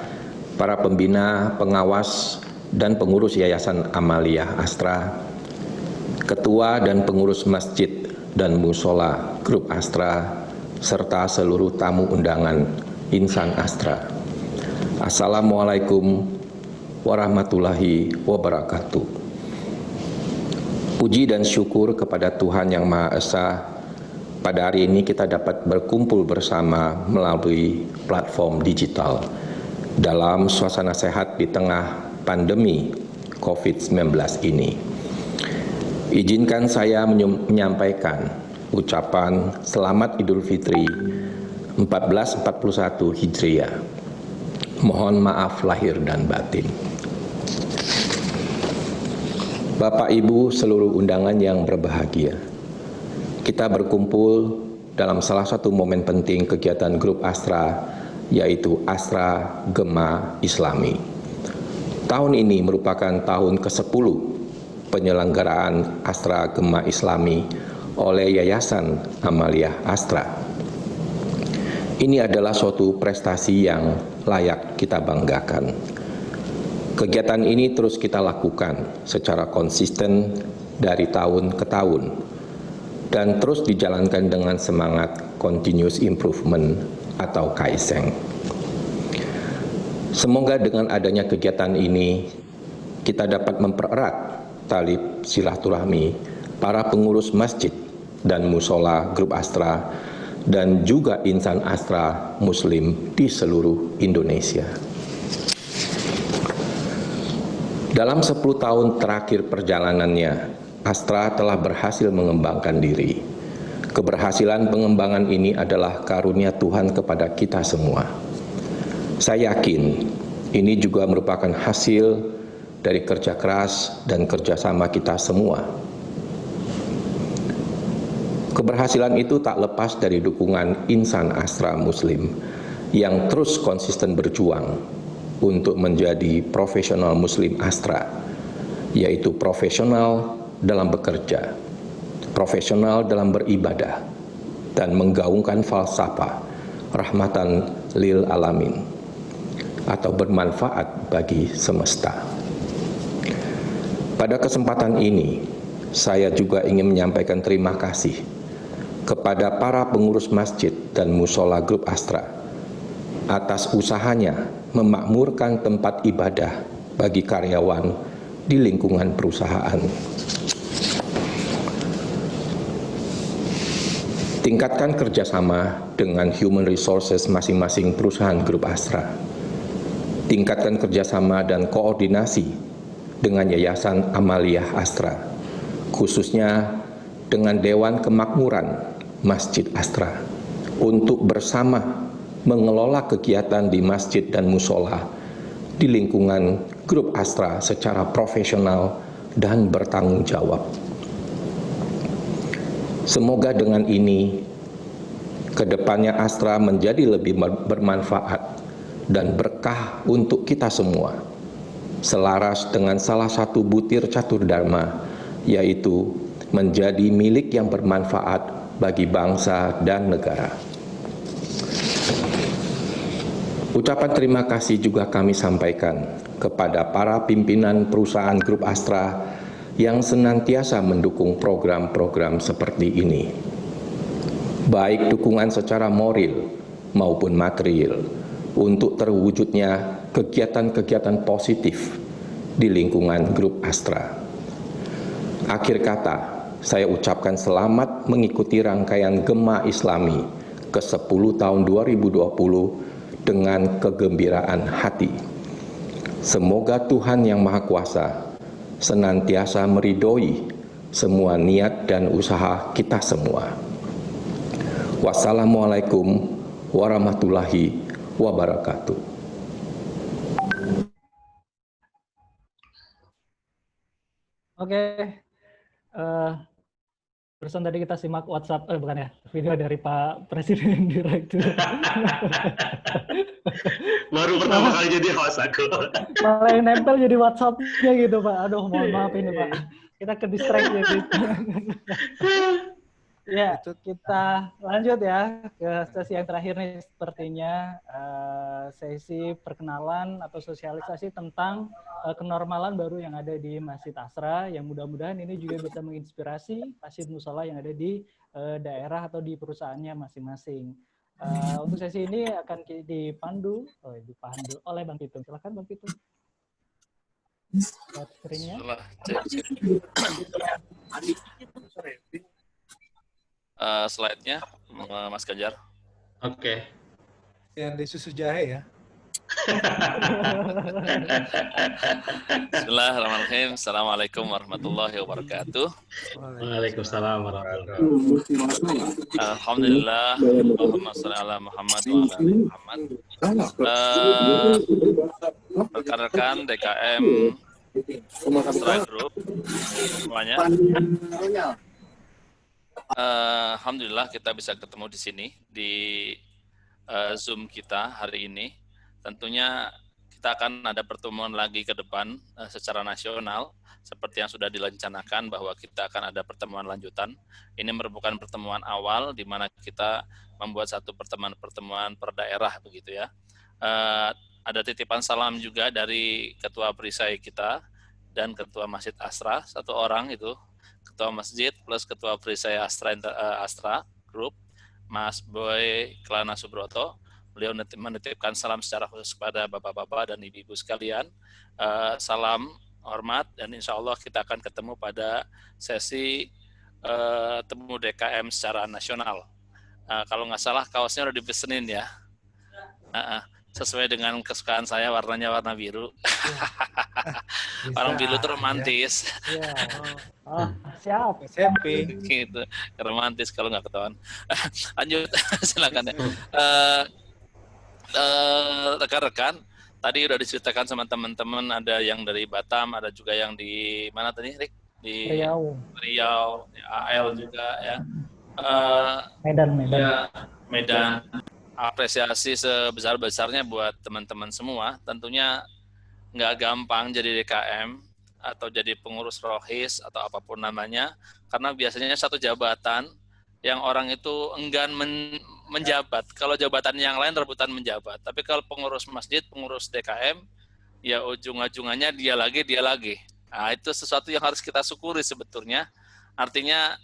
para pembina, pengawas, dan pengurus Yayasan Amaliyah Astra, ketua dan pengurus masjid dan musola grup Astra, serta seluruh tamu undangan insan Astra. Assalamualaikum warahmatullahi wabarakatuh. Puji dan syukur kepada Tuhan Yang Maha Esa, pada hari ini kita dapat berkumpul bersama melalui platform digital dalam suasana sehat di tengah pandemi COVID-19 ini. Izinkan saya menyampaikan ucapan Selamat Idul Fitri 1441 Hijriah. Mohon maaf lahir dan batin. Bapak Ibu seluruh undangan yang berbahagia, kita berkumpul dalam salah satu momen penting kegiatan grup Astra, yaitu Astra Gema Islami. Tahun ini merupakan tahun ke-10 penyelenggaraan Astra Gema Islami oleh Yayasan Amaliyah Astra. Ini adalah suatu prestasi yang layak kita banggakan. Kegiatan ini terus kita lakukan secara konsisten dari tahun ke tahun dan terus dijalankan dengan semangat continuous improvement atau KAISEN. Semoga dengan adanya kegiatan ini kita dapat mempererat tali silaturahmi para pengurus masjid dan musola grup Astra dan juga insan Astra Muslim di seluruh Indonesia. Dalam 10 tahun terakhir perjalanannya, Astra telah berhasil mengembangkan diri. Keberhasilan pengembangan ini adalah karunia Tuhan kepada kita semua. Saya yakin ini juga merupakan hasil dari kerja keras dan kerjasama kita semua. Keberhasilan itu tak lepas dari dukungan insan Astra Muslim yang terus konsisten berjuang untuk menjadi profesional Muslim Astra, yaitu profesional dalam bekerja, profesional dalam beribadah, dan menggaungkan falsafah rahmatan lil alamin atau bermanfaat bagi semesta. Pada kesempatan ini, saya juga ingin menyampaikan terima kasih kepada para pengurus masjid dan musola grup Astra atas usahanya memakmurkan tempat ibadah bagi karyawan di lingkungan perusahaan. Tingkatkan kerjasama dengan human resources masing-masing perusahaan grup Astra. Tingkatkan kerjasama dan koordinasi dengan Yayasan Amaliyah Astra, khususnya dengan Dewan Kemakmuran Masjid Astra, untuk bersama mengelola kegiatan di masjid dan musola di lingkungan grup Astra secara profesional dan bertanggung jawab. Semoga dengan ini, kedepannya Astra menjadi lebih bermanfaat dan berkah untuk kita semua, selaras dengan salah satu butir catur dharma, yaitu menjadi milik yang bermanfaat bagi bangsa dan negara. Ucapan terima kasih juga kami sampaikan kepada para pimpinan perusahaan grup Astra yang senantiasa mendukung program-program seperti ini, baik dukungan secara moral maupun material untuk terwujudnya kegiatan-kegiatan positif di lingkungan grup Astra. Akhir kata, saya ucapkan selamat mengikuti rangkaian Gema Islami ke-10 tahun 2020 dengan kegembiraan hati. Semoga Tuhan Yang Maha Kuasa senantiasa meridhoi semua niat dan usaha kita semua. Wassalamualaikum warahmatullahi wabarakatuh. Oke, barusan tadi kita simak WhatsApp, bukan ya, video dari Pak Presiden Direktur. Baru pertama kali jadi host aku. Malah yang nempel jadi WhatsApp-nya gitu, Pak. Aduh, mohon maaf ini, Pak. Kita ke distract ya gitu. Ya, kita lanjut ya ke sesi yang terakhir nih sepertinya, sesi perkenalan atau sosialisasi tentang kenormalan baru yang ada di Masjid Asra, yang mudah-mudahan ini juga bisa menginspirasi masjid musola yang ada di daerah atau di perusahaannya masing-masing. Untuk sesi ini akan dipandu oleh Bang Pitung. Silakan Bang Pitung. Screen-nya. Slide-nya, Mas Ganjar. Oke. Yang di susu jahe ya. Bismillahirrahmanirrahim. Assalamualaikum warahmatullahi wabarakatuh. Waalaikumsalam warahmatullahi wabarakatuh. Alhamdulillah. Allahumma sholli ala Muhammad wa ala ali Muhammad. Rekan-rekan DKM Astra Group semuanya. Alhamdulillah kita bisa ketemu di sini di Zoom kita hari ini. Tentunya kita akan ada pertemuan lagi ke depan secara nasional seperti yang sudah direncanakan bahwa kita akan ada pertemuan lanjutan. Ini merupakan pertemuan awal di mana kita membuat satu pertemuan per daerah begitu ya. Ada titipan salam juga dari Ketua Perisai kita dan Ketua Masjid Astra, satu orang itu Ketua Masjid plus Ketua Perisai Astra Group, Mas Boy Kelana Subroto. Beliau menitipkan salam secara khusus kepada bapak-bapak dan ibu-ibu sekalian. Salam hormat dan insya Allah kita akan ketemu pada sesi temu DKM secara nasional. Kalau nggak salah kaosnya udah dipesenin ya. sesuai dengan kesukaan saya, warnanya warna biru. Orang biru itu romantis. Iya. Oh, siap. SMP. Gitu, romantis kalau nggak ketahuan. Lanjut, silakan ya. Rekan-rekan, tadi udah diceritakan sama teman-teman, ada yang dari Batam, ada juga yang di mana tadi, Rik? Di Riau, di AL juga ya. Medan. Ya, Medan. Apresiasi sebesar-besarnya buat teman-teman semua. Tentunya nggak gampang jadi DKM atau jadi pengurus rohis atau apapun namanya, karena biasanya satu jabatan yang orang itu enggan menjabat. Kalau jabatan yang lain rebutan menjabat. Tapi kalau pengurus masjid, pengurus DKM, ya ujung-ujungannya dia lagi. Nah, itu sesuatu yang harus kita syukuri sebetulnya. Artinya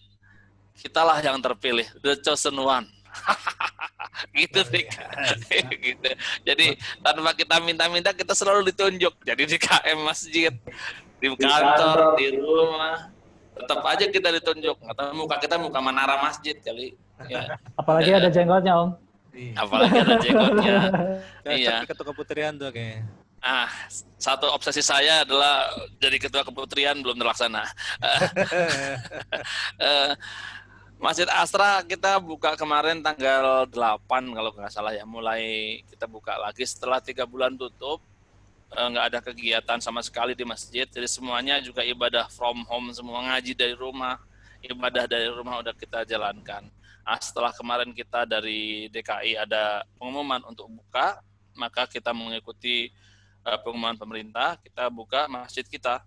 kitalah yang terpilih, the chosen one. Gitu sih. Gitu. Jadi tanpa kita minta-minta, kita selalu ditunjuk. Jadi di KM masjid, di kantor, di rumah, tetap aja kita ditunjuk. Atau muka kita muka menara masjid kali. Ya. Apalagi ada jenggotnya, Om. Apalagi ada jenggotnya. Iya. Ketua keputrian tuh kayaknya. Satu obsesi saya adalah jadi ketua keputrian belum terlaksana. Masjid Astra kita buka kemarin tanggal 8 kalau nggak salah ya, mulai kita buka lagi setelah 3 bulan tutup, nggak ada kegiatan sama sekali di masjid, jadi semuanya juga ibadah from home, semua ngaji dari rumah, ibadah dari rumah udah kita jalankan. Setelah kemarin kita dari DKI ada pengumuman untuk buka, maka kita mengikuti pengumuman pemerintah, kita buka masjid kita,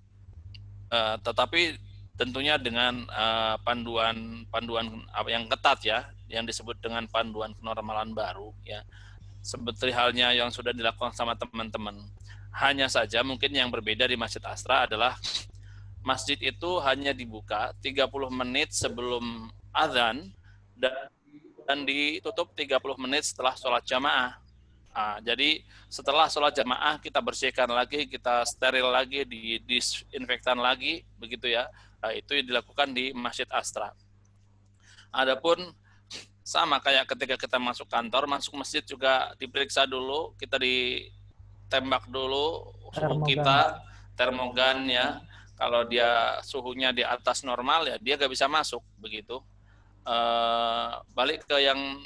tetapi tentunya dengan panduan yang ketat ya, yang disebut dengan panduan kenormalan baru ya. Seperti halnya yang sudah dilakukan sama teman-teman. Hanya saja mungkin yang berbeda di Masjid Astra adalah masjid itu hanya dibuka 30 menit sebelum azan dan ditutup 30 menit setelah sholat jamaah. Jadi setelah sholat jamaah kita bersihkan lagi, kita steril lagi, disinfektan lagi, begitu ya. Itu dilakukan di Masjid Astra. Adapun sama kayak ketika kita masuk kantor, masuk masjid juga diperiksa dulu, kita ditembak dulu suhu kita, termogan ya. Kalau dia suhunya di atas normal ya dia nggak bisa masuk, begitu. Balik ke yang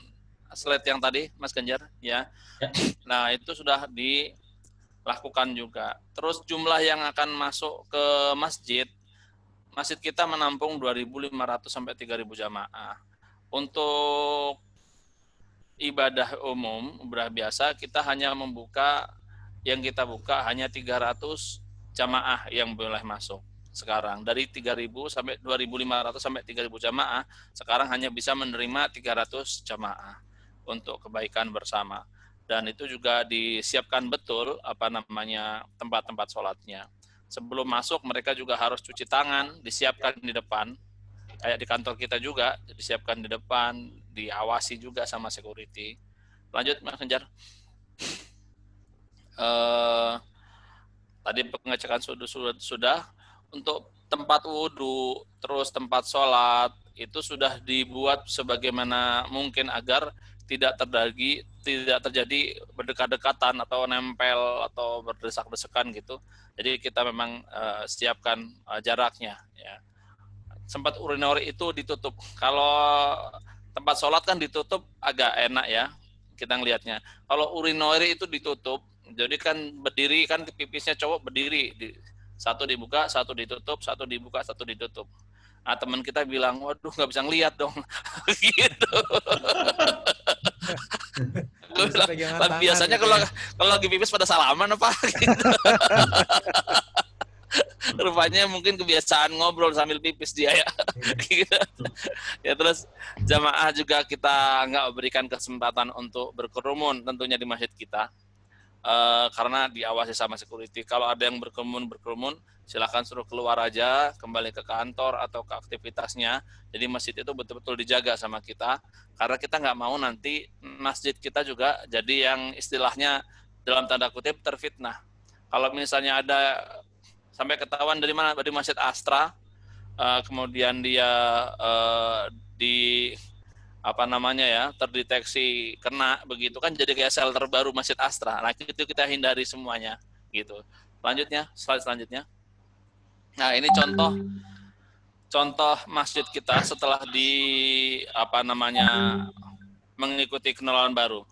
slide yang tadi, Mas Ganjar ya. Nah itu sudah dilakukan juga. Terus jumlah yang akan masuk ke masjid kita menampung 2.500 sampai 3.000 jamaah. Untuk ibadah umum, ibadah biasa, kita hanya kita buka hanya 300 jamaah yang boleh masuk. Sekarang dari 3.000 sampai 2.500 sampai 3.000 jamaah, sekarang hanya bisa menerima 300 jamaah untuk kebaikan bersama. Dan itu juga disiapkan betul tempat-tempat sholatnya. Sebelum masuk mereka juga harus cuci tangan, disiapkan di depan. Kayak di kantor kita juga, disiapkan di depan, diawasi juga sama security. Lanjut Mas Ganjar. Tadi pengecekan sudah. Untuk tempat wudhu, terus tempat sholat, itu sudah dibuat sebagaimana mungkin agar tidak terjadi berdekat-dekatan atau nempel atau berdesak-desakan gitu. Jadi kita memang siapkan jaraknya ya. Sempat urinary itu ditutup. Kalau tempat sholat kan ditutup agak enak ya kita ngelihatnya. Kalau urinary itu ditutup, jadi kan berdiri kan pipisnya cowok berdiri, satu dibuka, satu ditutup, satu dibuka, satu ditutup. Nah teman kita bilang, waduh nggak bisa ngelihat dong, gitu. Biasanya kalau lagi pipis pada salaman apa gitu. Rupanya mungkin kebiasaan ngobrol sambil pipis dia ya. Gitu. Ya terus jamaah juga kita nggak berikan kesempatan untuk berkerumun tentunya di masjid kita. Karena diawasi sama security. Kalau ada yang berkerumun, silakan suruh keluar aja, kembali ke kantor atau ke aktivitasnya. Jadi masjid itu betul-betul dijaga sama kita, karena kita nggak mau nanti masjid kita juga jadi yang istilahnya dalam tanda kutip terfitnah. Kalau misalnya ada sampai ketahuan dari Masjid Astra, kemudian dia apa namanya ya, terdeteksi kena begitu kan jadi kayak sel terbaru Masjid Astra. Nah, itu kita hindari semuanya gitu. Selanjutnya, slide selanjutnya. Nah, ini contoh masjid kita setelah apa namanya mengikuti kenalan baru.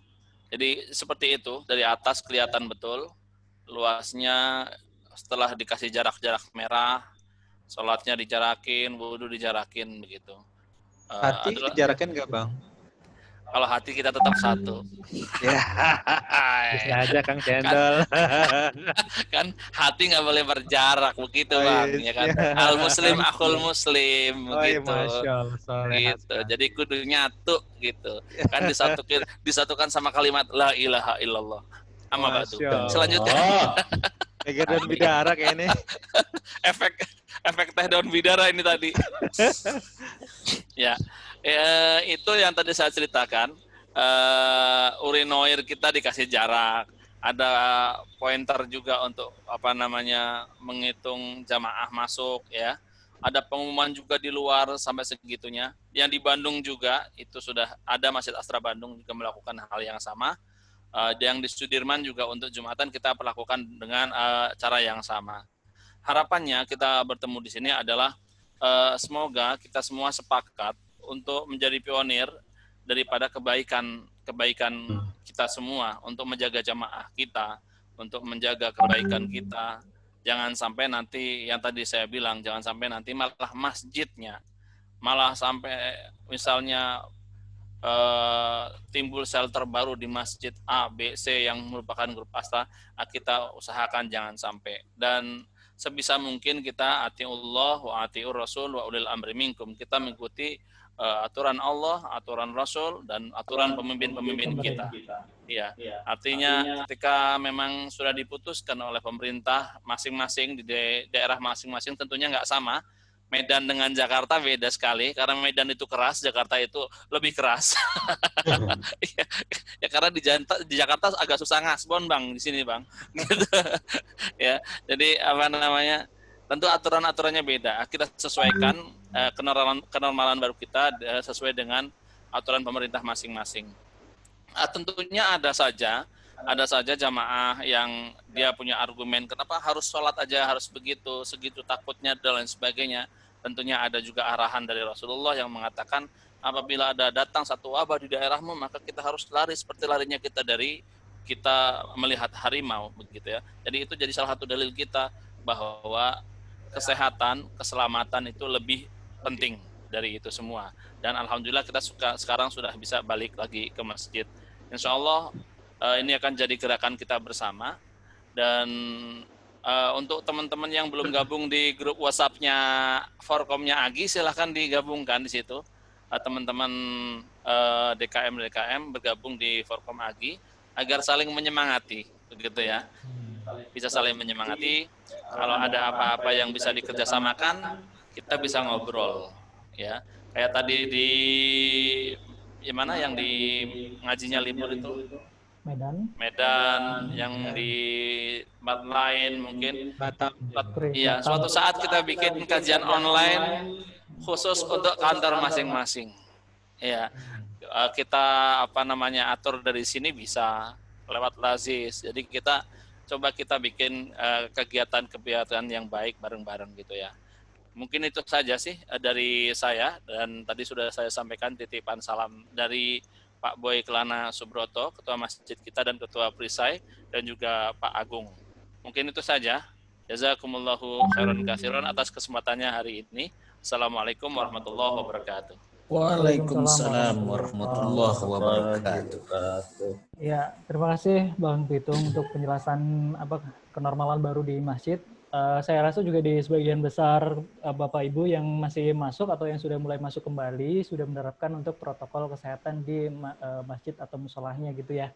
Jadi seperti itu, dari atas kelihatan betul luasnya, setelah dikasih jarak-jarak merah, sholatnya dijarakin, wudhu dijarakin begitu. Hati dijarakin nggak, Bang? Kalau hati kita tetap satu. Ya, bisa aja Kang Cendol. Kan hati nggak boleh berjarak begitu, Bang. Ya kan? Al Muslim akhul Muslim begitu. Masya Allah, gitu. Jadi kudu nyatu gitu. Kan disatukan sama kalimat la ilaha illallah. Amma ba'du. Selanjutnya. Kayak daun bidara kayak ini. efek teh daun bidara ini tadi. Ya. Itu yang tadi saya ceritakan, urinoir kita dikasih jarak, ada pointer juga untuk apa namanya menghitung jamaah masuk ya, ada pengumuman juga di luar sampai segitunya. Yang di Bandung juga itu sudah ada, Masjid Astra Bandung juga melakukan hal yang sama. Yang di Sudirman juga untuk Jumatan kita perlakukan dengan cara yang sama. Harapannya kita bertemu di sini adalah semoga kita semua sepakat untuk menjadi pionir daripada kebaikan kita semua, untuk menjaga jamaah kita, untuk menjaga kebaikan kita. Jangan sampai nanti yang tadi saya bilang, jangan sampai nanti malah masjidnya, malah sampai misalnya timbul sel terbaru di masjid A, B, C yang merupakan grup Astra. Kita usahakan jangan sampai. Dan sebisa mungkin kita atiullah wa atiur rasul wa ulil amri minkum. Kita mengikuti aturan Allah, aturan Rasul, dan aturan pemimpin-pemimpin kita. Iya. Artinya ketika memang sudah diputuskan oleh pemerintah masing-masing di daerah masing-masing, tentunya nggak sama. Medan dengan Jakarta beda sekali, karena Medan itu keras, Jakarta itu lebih keras. Ya karena di Jakarta agak susah ngasbon, Bang, di sini, Bang. Gitu. Ya. Jadi apa namanya? Tentu aturan-aturannya beda. Kita sesuaikan kenormalan baru kita sesuai dengan aturan pemerintah masing-masing. Tentunya ada saja jamaah yang dia punya argumen kenapa harus sholat aja harus begitu, segitu takutnya dan lain sebagainya. Tentunya ada juga arahan dari Rasulullah yang mengatakan apabila ada datang satu wabah di daerahmu, maka kita harus lari seperti larinya kita melihat harimau begitu ya. Jadi itu jadi salah satu dalil kita bahwa kesehatan, keselamatan itu lebih penting dari itu semua. Dan alhamdulillah kita sekarang sudah bisa balik lagi ke masjid. Insya Allah ini akan jadi gerakan kita bersama. Dan untuk teman-teman yang belum gabung di grup WhatsApp-nya Forkomnya Agi, silahkan digabungkan di situ. Teman-teman DKM bergabung di Forkom Agi agar saling menyemangati, begitu ya. Bisa saling menyemangati. Kalau ada apa-apa yang bisa dikerjasamakan, kita bisa ngobrol, ya. Kayak tadi di mana yang di ngajinya libur itu? Medan, yang di tempat lain mungkin. Iya, suatu saat kita bikin kajian online khusus untuk kantor masing-masing. Ya, kita atur dari sini bisa lewat Lazis. Jadi kita bikin kegiatan-kegiatan yang baik bareng-bareng gitu ya. Mungkin itu saja sih dari saya, dan tadi sudah saya sampaikan titipan salam dari Pak Boy Kelana Subroto, Ketua Masjid kita dan Ketua Perisai, dan juga Pak Agung. Mungkin itu saja. Jazakumullahu khairan katsiran atas kesempatannya hari ini. Assalamualaikum warahmatullahi wabarakatuh. Waalaikumsalam warahmatullahi wabarakatuh. Ya, terima kasih Bang Pitung untuk penjelasan kenormalan baru di masjid. Saya rasa juga di sebagian besar Bapak Ibu yang masih masuk atau yang sudah mulai masuk kembali sudah menerapkan untuk protokol kesehatan di masjid atau musolahnya gitu ya.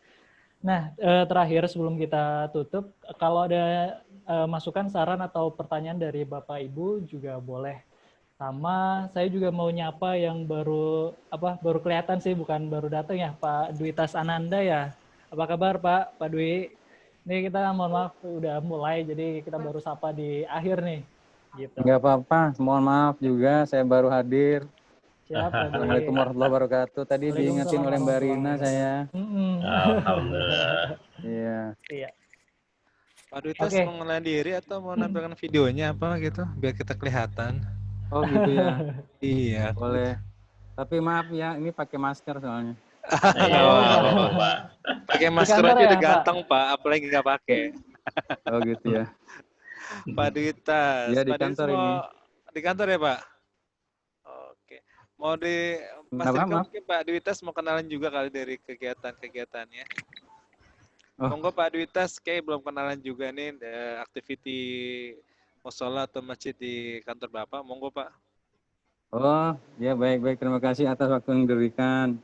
Nah, terakhir sebelum kita tutup, kalau ada masukan, saran atau pertanyaan dari Bapak Ibu juga boleh. Sama saya juga mau nyapa yang baru kelihatan sih, bukan baru datang ya, Pak Dwi Tas Ananda ya. Apa kabar Pak Dwi? Ini kita mohon maaf udah mulai, jadi kita baru sapa di akhir nih. Gitu. Nggak apa-apa, mohon maaf juga saya baru hadir. Assalamualaikum warahmatullahi wabarakatuh. Tadi diingetin oleh Mbak Rina saya. Alhamdulillah. Iya. Pak Duitas mau mengenalkan diri atau mau nampilkan videonya apa gitu biar kita kelihatan? Oh gitu ya. Iya. Boleh. Tapi maaf ya, ini pakai masker soalnya. Pakai masker aja udah ganteng Pak, apalagi nggak pakai. Oh gitu ya. Pak Duitas. Iya di Pak kantor Duitas ini. Di kantor ya Pak? Oke. Mau Mas Riko mungkin Pak Duitas mau kenalan juga kali dari kegiatan-kegiatannya. Monggo Pak Duitas, kayak belum kenalan juga nih aktiviti musola atau masjid di kantor Bapak. Monggo Pak. Oh ya baik. Terima kasih atas waktu yang diberikan.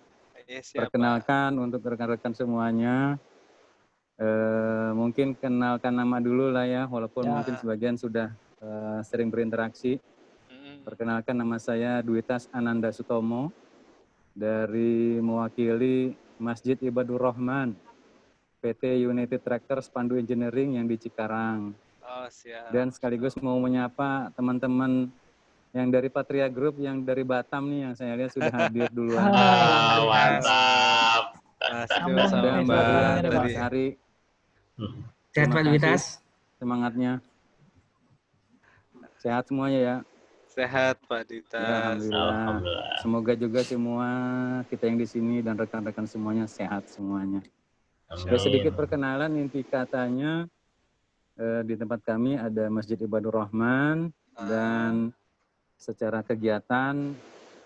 Perkenalkan untuk rekan-rekan semuanya. Mungkin kenalkan nama dulu lah ya, walaupun mungkin sebagian sudah sering berinteraksi. Perkenalkan nama saya Duitas Ananda Sutomo dari mewakili Masjid Ibadur Rahman PT United Tractor Pandu Engineering yang di Cikarang. Oh, siap. Dan sekaligus mau menyapa teman-teman yang dari Patria Group yang dari Batam nih yang saya lihat sudah hadir duluan. Mantap. Dan Mas Ari. Sehat Pak Duitas. Semangatnya. Sehat semuanya ya. Sehat Pak Duitas. Ya, Alhamdulillah. Semoga juga semua kita yang di sini dan rekan-rekan semuanya sehat semuanya. Sedikit perkenalan, inti katanya di tempat kami ada Masjid Ibadur Rahman dan secara kegiatan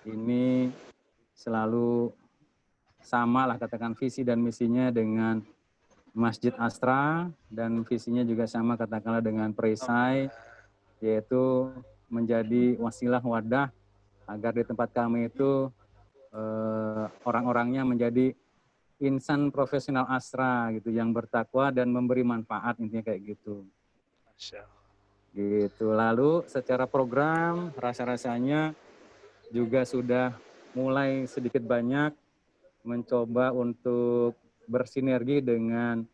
ini selalu sama lah katakan visi dan misinya dengan Masjid Astra dan visinya juga sama katakanlah dengan Perisai, yaitu menjadi wasilah wadah agar di tempat kami itu orang-orangnya menjadi insan profesional Astra gitu yang bertakwa dan memberi manfaat, intinya kayak gitu. Gitu. Lalu secara program rasa-rasanya juga sudah mulai sedikit banyak mencoba untuk bersinergi dengan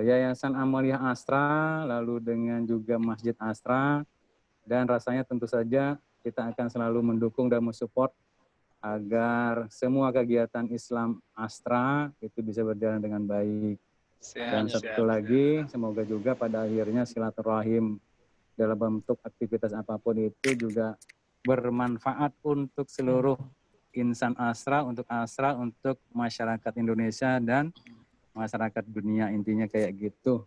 Yayasan Amaliyah Astra, lalu dengan juga Masjid Astra, dan rasanya tentu saja kita akan selalu mendukung dan mensupport agar semua kegiatan Islam Astra itu bisa berjalan dengan baik. Dan satu lagi, semoga juga pada akhirnya silaturahim dalam bentuk aktivitas apapun itu juga bermanfaat untuk seluruh insan Astra, untuk masyarakat Indonesia dan masyarakat dunia, intinya kayak gitu.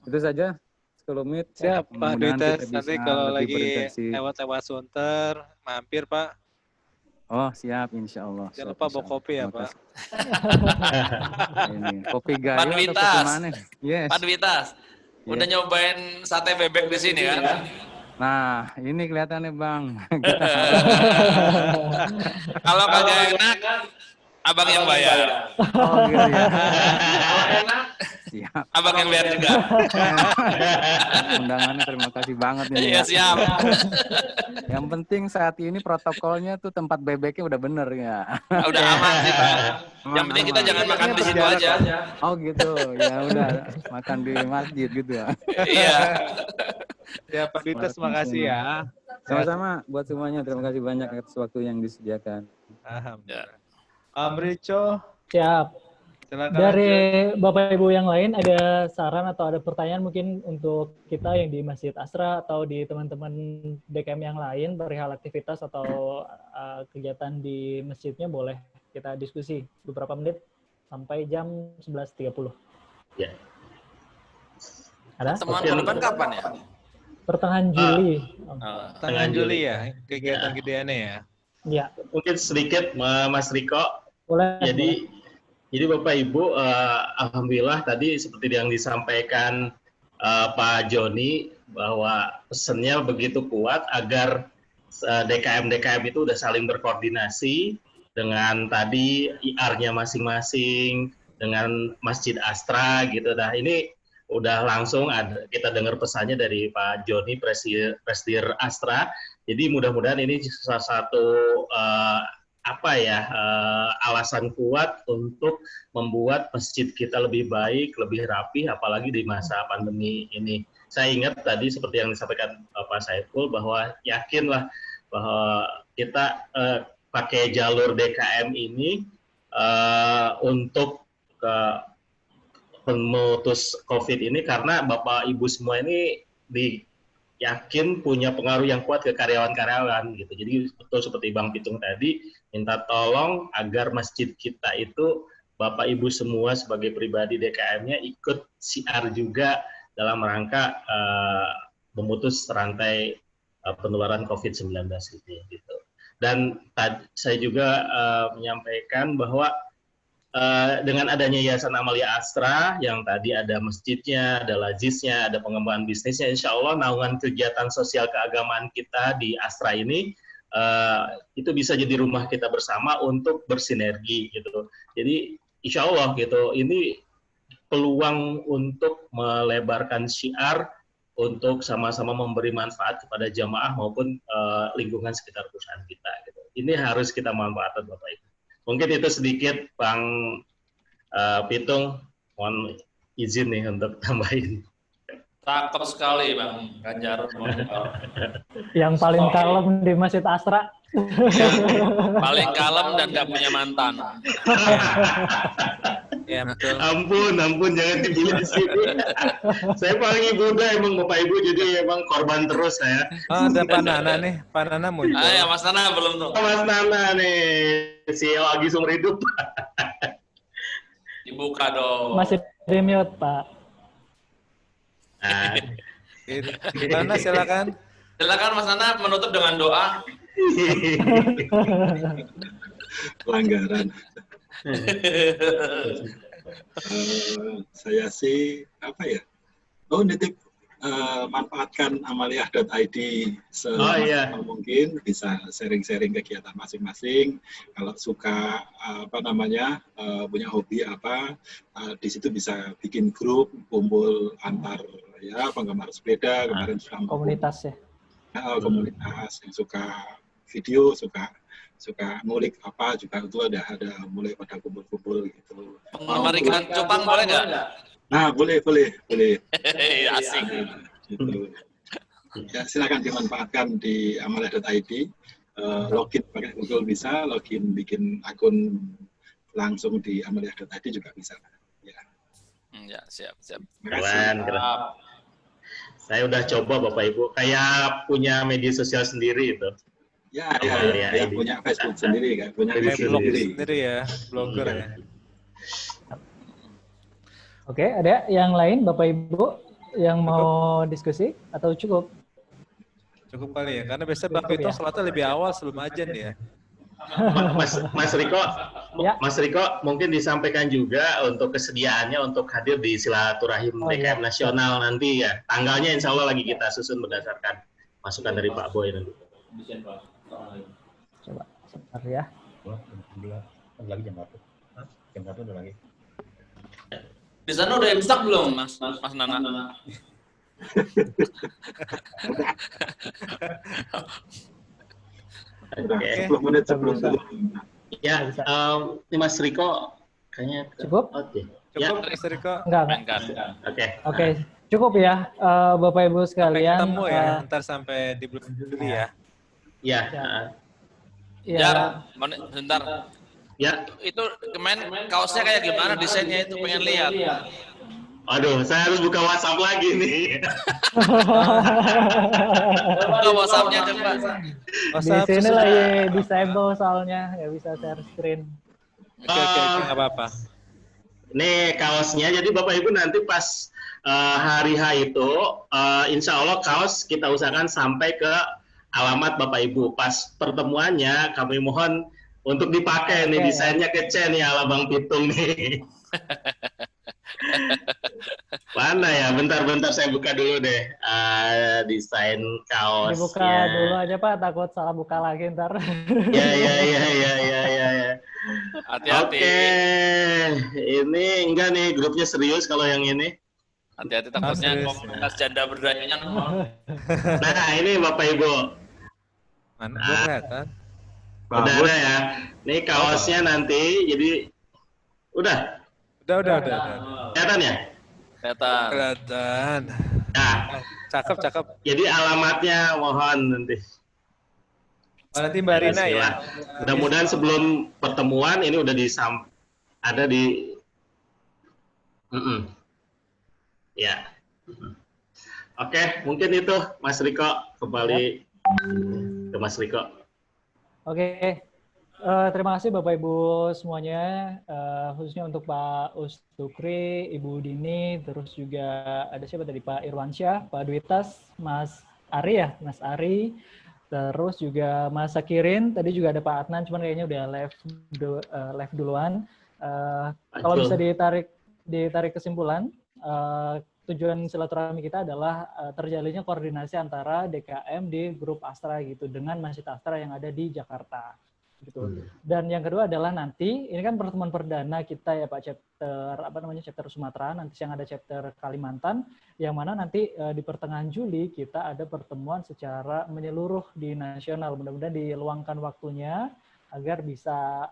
Itu saja. Sekelumit. Siap Pak Duitas, nanti kalau lagi lewat Sunter, mampir Pak. Oh siap, insya Allah. Jangan lupa bawa kopi ya Pak. Ini kopi gayo Pak atau kopi mana? Yes. Pak Duitas, udah nyobain sate bebek di sini kan? Nah, ini kelihatannya Bang. Kalau kagak enak, abang yang bayar. Oh gitu ya. Kalau enak, siap. Abang yang bayar juga. Undangannya terima kasih banget ini. Iya siap. Yang penting saat ini protokolnya tuh tempat bebeknya udah bener ya. Udah aman sih Pak. Yang penting kita jangan makan di situ aja. Oh gitu, ya udah makan di masjid gitu ya. Iya. Ya Pak Duitas, makasih ya. Sama-sama buat semuanya, terima kasih banyak atas waktu yang disediakan. Alhamdulillah. Rico. Siap. Silakan dari Bapak Ibu yang lain ada saran atau ada pertanyaan mungkin untuk kita yang di Masjid Astra atau di teman-teman DKM yang lain perihal aktivitas atau kegiatan di masjidnya, boleh kita diskusi beberapa menit sampai jam 11.30. Ya. Ada? Teman depan kapan ya? Pertengahan Juli. Pertengahan Juli ya, kegiatan gedeannya ya. Iya. Mungkin sedikit Mas Riko. Boleh. Jadi Bapak Ibu, alhamdulillah tadi seperti yang disampaikan Pak Joni bahwa pesannya begitu kuat agar DKM-DKM itu udah saling berkoordinasi dengan tadi IR-nya masing-masing, dengan Masjid Astra gitu. Nah ini udah langsung kita dengar pesannya dari Pak Joni, Presidir Astra. Jadi mudah-mudahan ini salah satu alasan kuat untuk membuat masjid kita lebih baik, lebih rapi, apalagi di masa pandemi ini. Saya ingat tadi seperti yang disampaikan Pak Saiful bahwa yakinlah bahwa kita pakai jalur DKM ini untuk pemutus COVID ini karena Bapak Ibu semua ini yakin punya pengaruh yang kuat ke karyawan-karyawan gitu. Jadi betul seperti Bang Pitung tadi, minta tolong agar masjid kita itu Bapak Ibu semua sebagai pribadi DKM-nya ikut siar juga dalam rangka memutus rantai penularan COVID-19 gitu. Dan saya juga menyampaikan bahwa dengan adanya Yayasan Amalia Astra yang tadi ada masjidnya, ada lazisnya, ada pengembangan bisnisnya, insya Allah naungan kegiatan sosial keagamaan kita di Astra ini itu bisa jadi rumah kita bersama untuk bersinergi gitu. Jadi insya Allah gitu, ini peluang untuk melebarkan syiar untuk sama-sama memberi manfaat kepada jamaah maupun lingkungan sekitar perusahaan kita. Gitu. Ini harus kita manfaatkan Bapak Ibu. Mungkin itu sedikit Bang Pitung, mohon izin nih untuk tambahin. Cakep sekali Bang Ganjar. Yang paling kalem di Masjid Astra. Paling kalem dan nggak punya mantan. Ya, betul. Ampun, jangan dipilih di sini. Saya paling muda emang Bapak Ibu, jadi emang korban terus saya. Oh, ada Pak Nana nih, Pak Nana muncul. Ya, Mas Nana belum tuh. Mas Nana nih, CEO Agi Sumber Hidup. Dibuka dong. Masih di mute, Pak. Gimana, silakan. Silakan Mas Nana menutup dengan doa. Pelanggaran. Saya sih apa ya? Nitip manfaatkan amaliah.id semaksimal mungkin, bisa sharing-sharing kegiatan masing-masing. Kalau suka punya hobi apa, di situ bisa bikin grup kumpul antar ya penggemar sepeda. Kemarin sudah komunitas ya. Komunitas yang suka video, suka ngulik apa juga itu ada mulai pada kumpul-kumpul gitu. Penggemar ikan cupang boleh nggak? Nah, boleh. Asik. Gitu. Ya, silakan dimanfaatkan di amaliah.id. Login pakai Google bisa, login bikin akun langsung di amaliah.id juga bisa. Ya. Ya, siap. Keren. Saya udah coba Bapak Ibu, kayak punya media sosial sendiri itu. Ya, punya Facebook sendiri kan, punya blog sendiri ya, blogger ya. Oke, ada yang lain Bapak Ibu yang mau diskusi atau cukup? Cukup kali ya, karena biasanya Bang Pitung sholatnya lebih awal sebelum ajan ya. Mas Riko, mungkin disampaikan juga untuk kesediaannya untuk hadir di silaturahim DKM nasional nanti ya. Tanggalnya insya Allah lagi kita susun berdasarkan masukan dari Pak Boy nanti. Coba sebentar ya. Lagi jam berapa? Jam berapa udah lagi? Di sana udah imsak belum, Mas Nana? Oke. 10 menit sebelum itu. Ya, ini Mas Riko kayaknya cukup? Cukup, Mas Riko? Enggak. Oke, cukup ya Bapak Ibu sekalian. Sampai ketemu ya, ntar sampai di bulan Juli ya. Ya. Sebentar. Ya. Itu kemarin kaosnya kayak gimana desainnya itu, pengen lihat. Aduh, saya harus buka WhatsApp lagi nih. Buka WhatsApp-nya coba. Di sini lagi disable soalnya, nggak bisa share screen. Oke, nggak apa-apa. Nih kaosnya, jadi Bapak Ibu nanti pas hari H itu, insya Allah kaos kita usahakan sampai ke alamat Bapak Ibu. Pas pertemuannya kami mohon untuk dipakai nih, desainnya kece nih ala Bang Pitung nih. Mana ya? Bentar saya buka dulu deh desain kaosnya. Dibuka dulu aja Pak, takut salah buka lagi ntar. Ya. Hati-hati. Oke, ini enggak nih grupnya serius kalau yang ini. Hati-hati takutnya komunitas janda berdayanya. Nah ini Bapak Ibu. Mana kelihatan? Udah ada ya. Nih kaosnya nanti jadi udah. Udah. Kelihatan ya? Kelihatan. Nah, cakep. Jadi alamatnya mohon nanti. nanti Mbak Rina ya. Mudah-mudahan sebelum pertemuan ini udah ada di ya. Oke, mungkin itu Mas Riko, kembali ke Mas Riko. Oke. Terima kasih Bapak Ibu semuanya, khususnya untuk Pak Ustukri, Ibu Dini, terus juga ada siapa tadi, Pak Irwansyah, Pak Dwitas, Mas Ari ya, Mas Ari, terus juga Mas Sakirin, tadi juga ada Pak Adnan, cuman kayaknya udah live duluan. Kalau bisa ditarik kesimpulan, tujuan silaturahmi kita adalah terjalinnya koordinasi antara DKM di grup Astra gitu dengan Masjid Astra yang ada di Jakarta. Gitu. Dan yang kedua adalah nanti ini kan pertemuan perdana kita ya Pak, chapter Sumatera, nanti yang ada chapter Kalimantan, yang mana nanti di pertengahan Juli kita ada pertemuan secara menyeluruh di nasional. Mudah-mudahan diluangkan waktunya agar bisa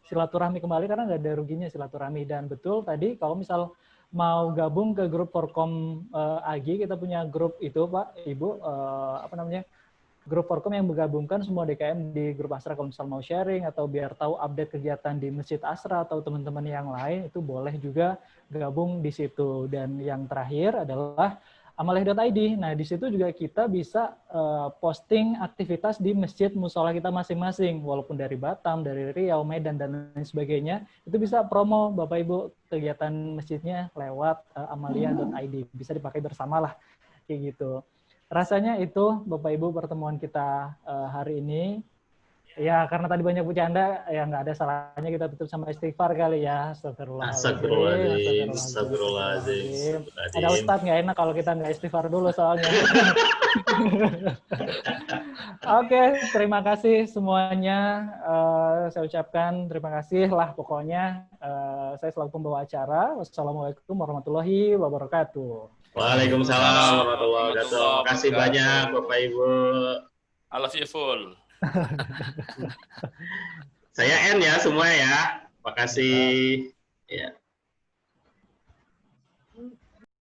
silaturahmi kembali, karena nggak ada ruginya silaturahmi. Dan betul tadi kalau misal mau gabung ke grup Forkom AGI, kita punya grup itu Pak, Ibu, grup Forkom yang menggabungkan semua DKM di grup Astra. Kalau misal mau sharing atau biar tahu update kegiatan di Masjid Astra atau teman-teman yang lain, itu boleh juga gabung di situ. Dan yang terakhir adalah amaliyah.id. Nah, di situ juga kita bisa posting aktivitas di masjid musola kita masing-masing, walaupun dari Batam, dari Riau, Medan, dan lain sebagainya. Itu bisa promo Bapak Ibu kegiatan masjidnya lewat amaliyah.id. Bisa dipakai bersama lah, kayak gitu. Rasanya itu Bapak Ibu pertemuan kita hari ini. Ya, karena tadi banyak bercanda, ya nggak ada salahnya kita tutup sama istighfar kali ya. Astagfirullahaladzim. Ada Ustadz, nggak enak kalau kita nggak istighfar dulu soalnya. Oke, terima kasih semuanya. Saya ucapkan terima kasih lah pokoknya. Saya selaku pembawa acara. Wassalamualaikum warahmatullahi wabarakatuh. Waalaikumsalam warahmatullahi wabarakatuh. Terima kasih banyak Bapak Ibu. I love you full. Saya N ya semua ya. Terima kasih. Ya.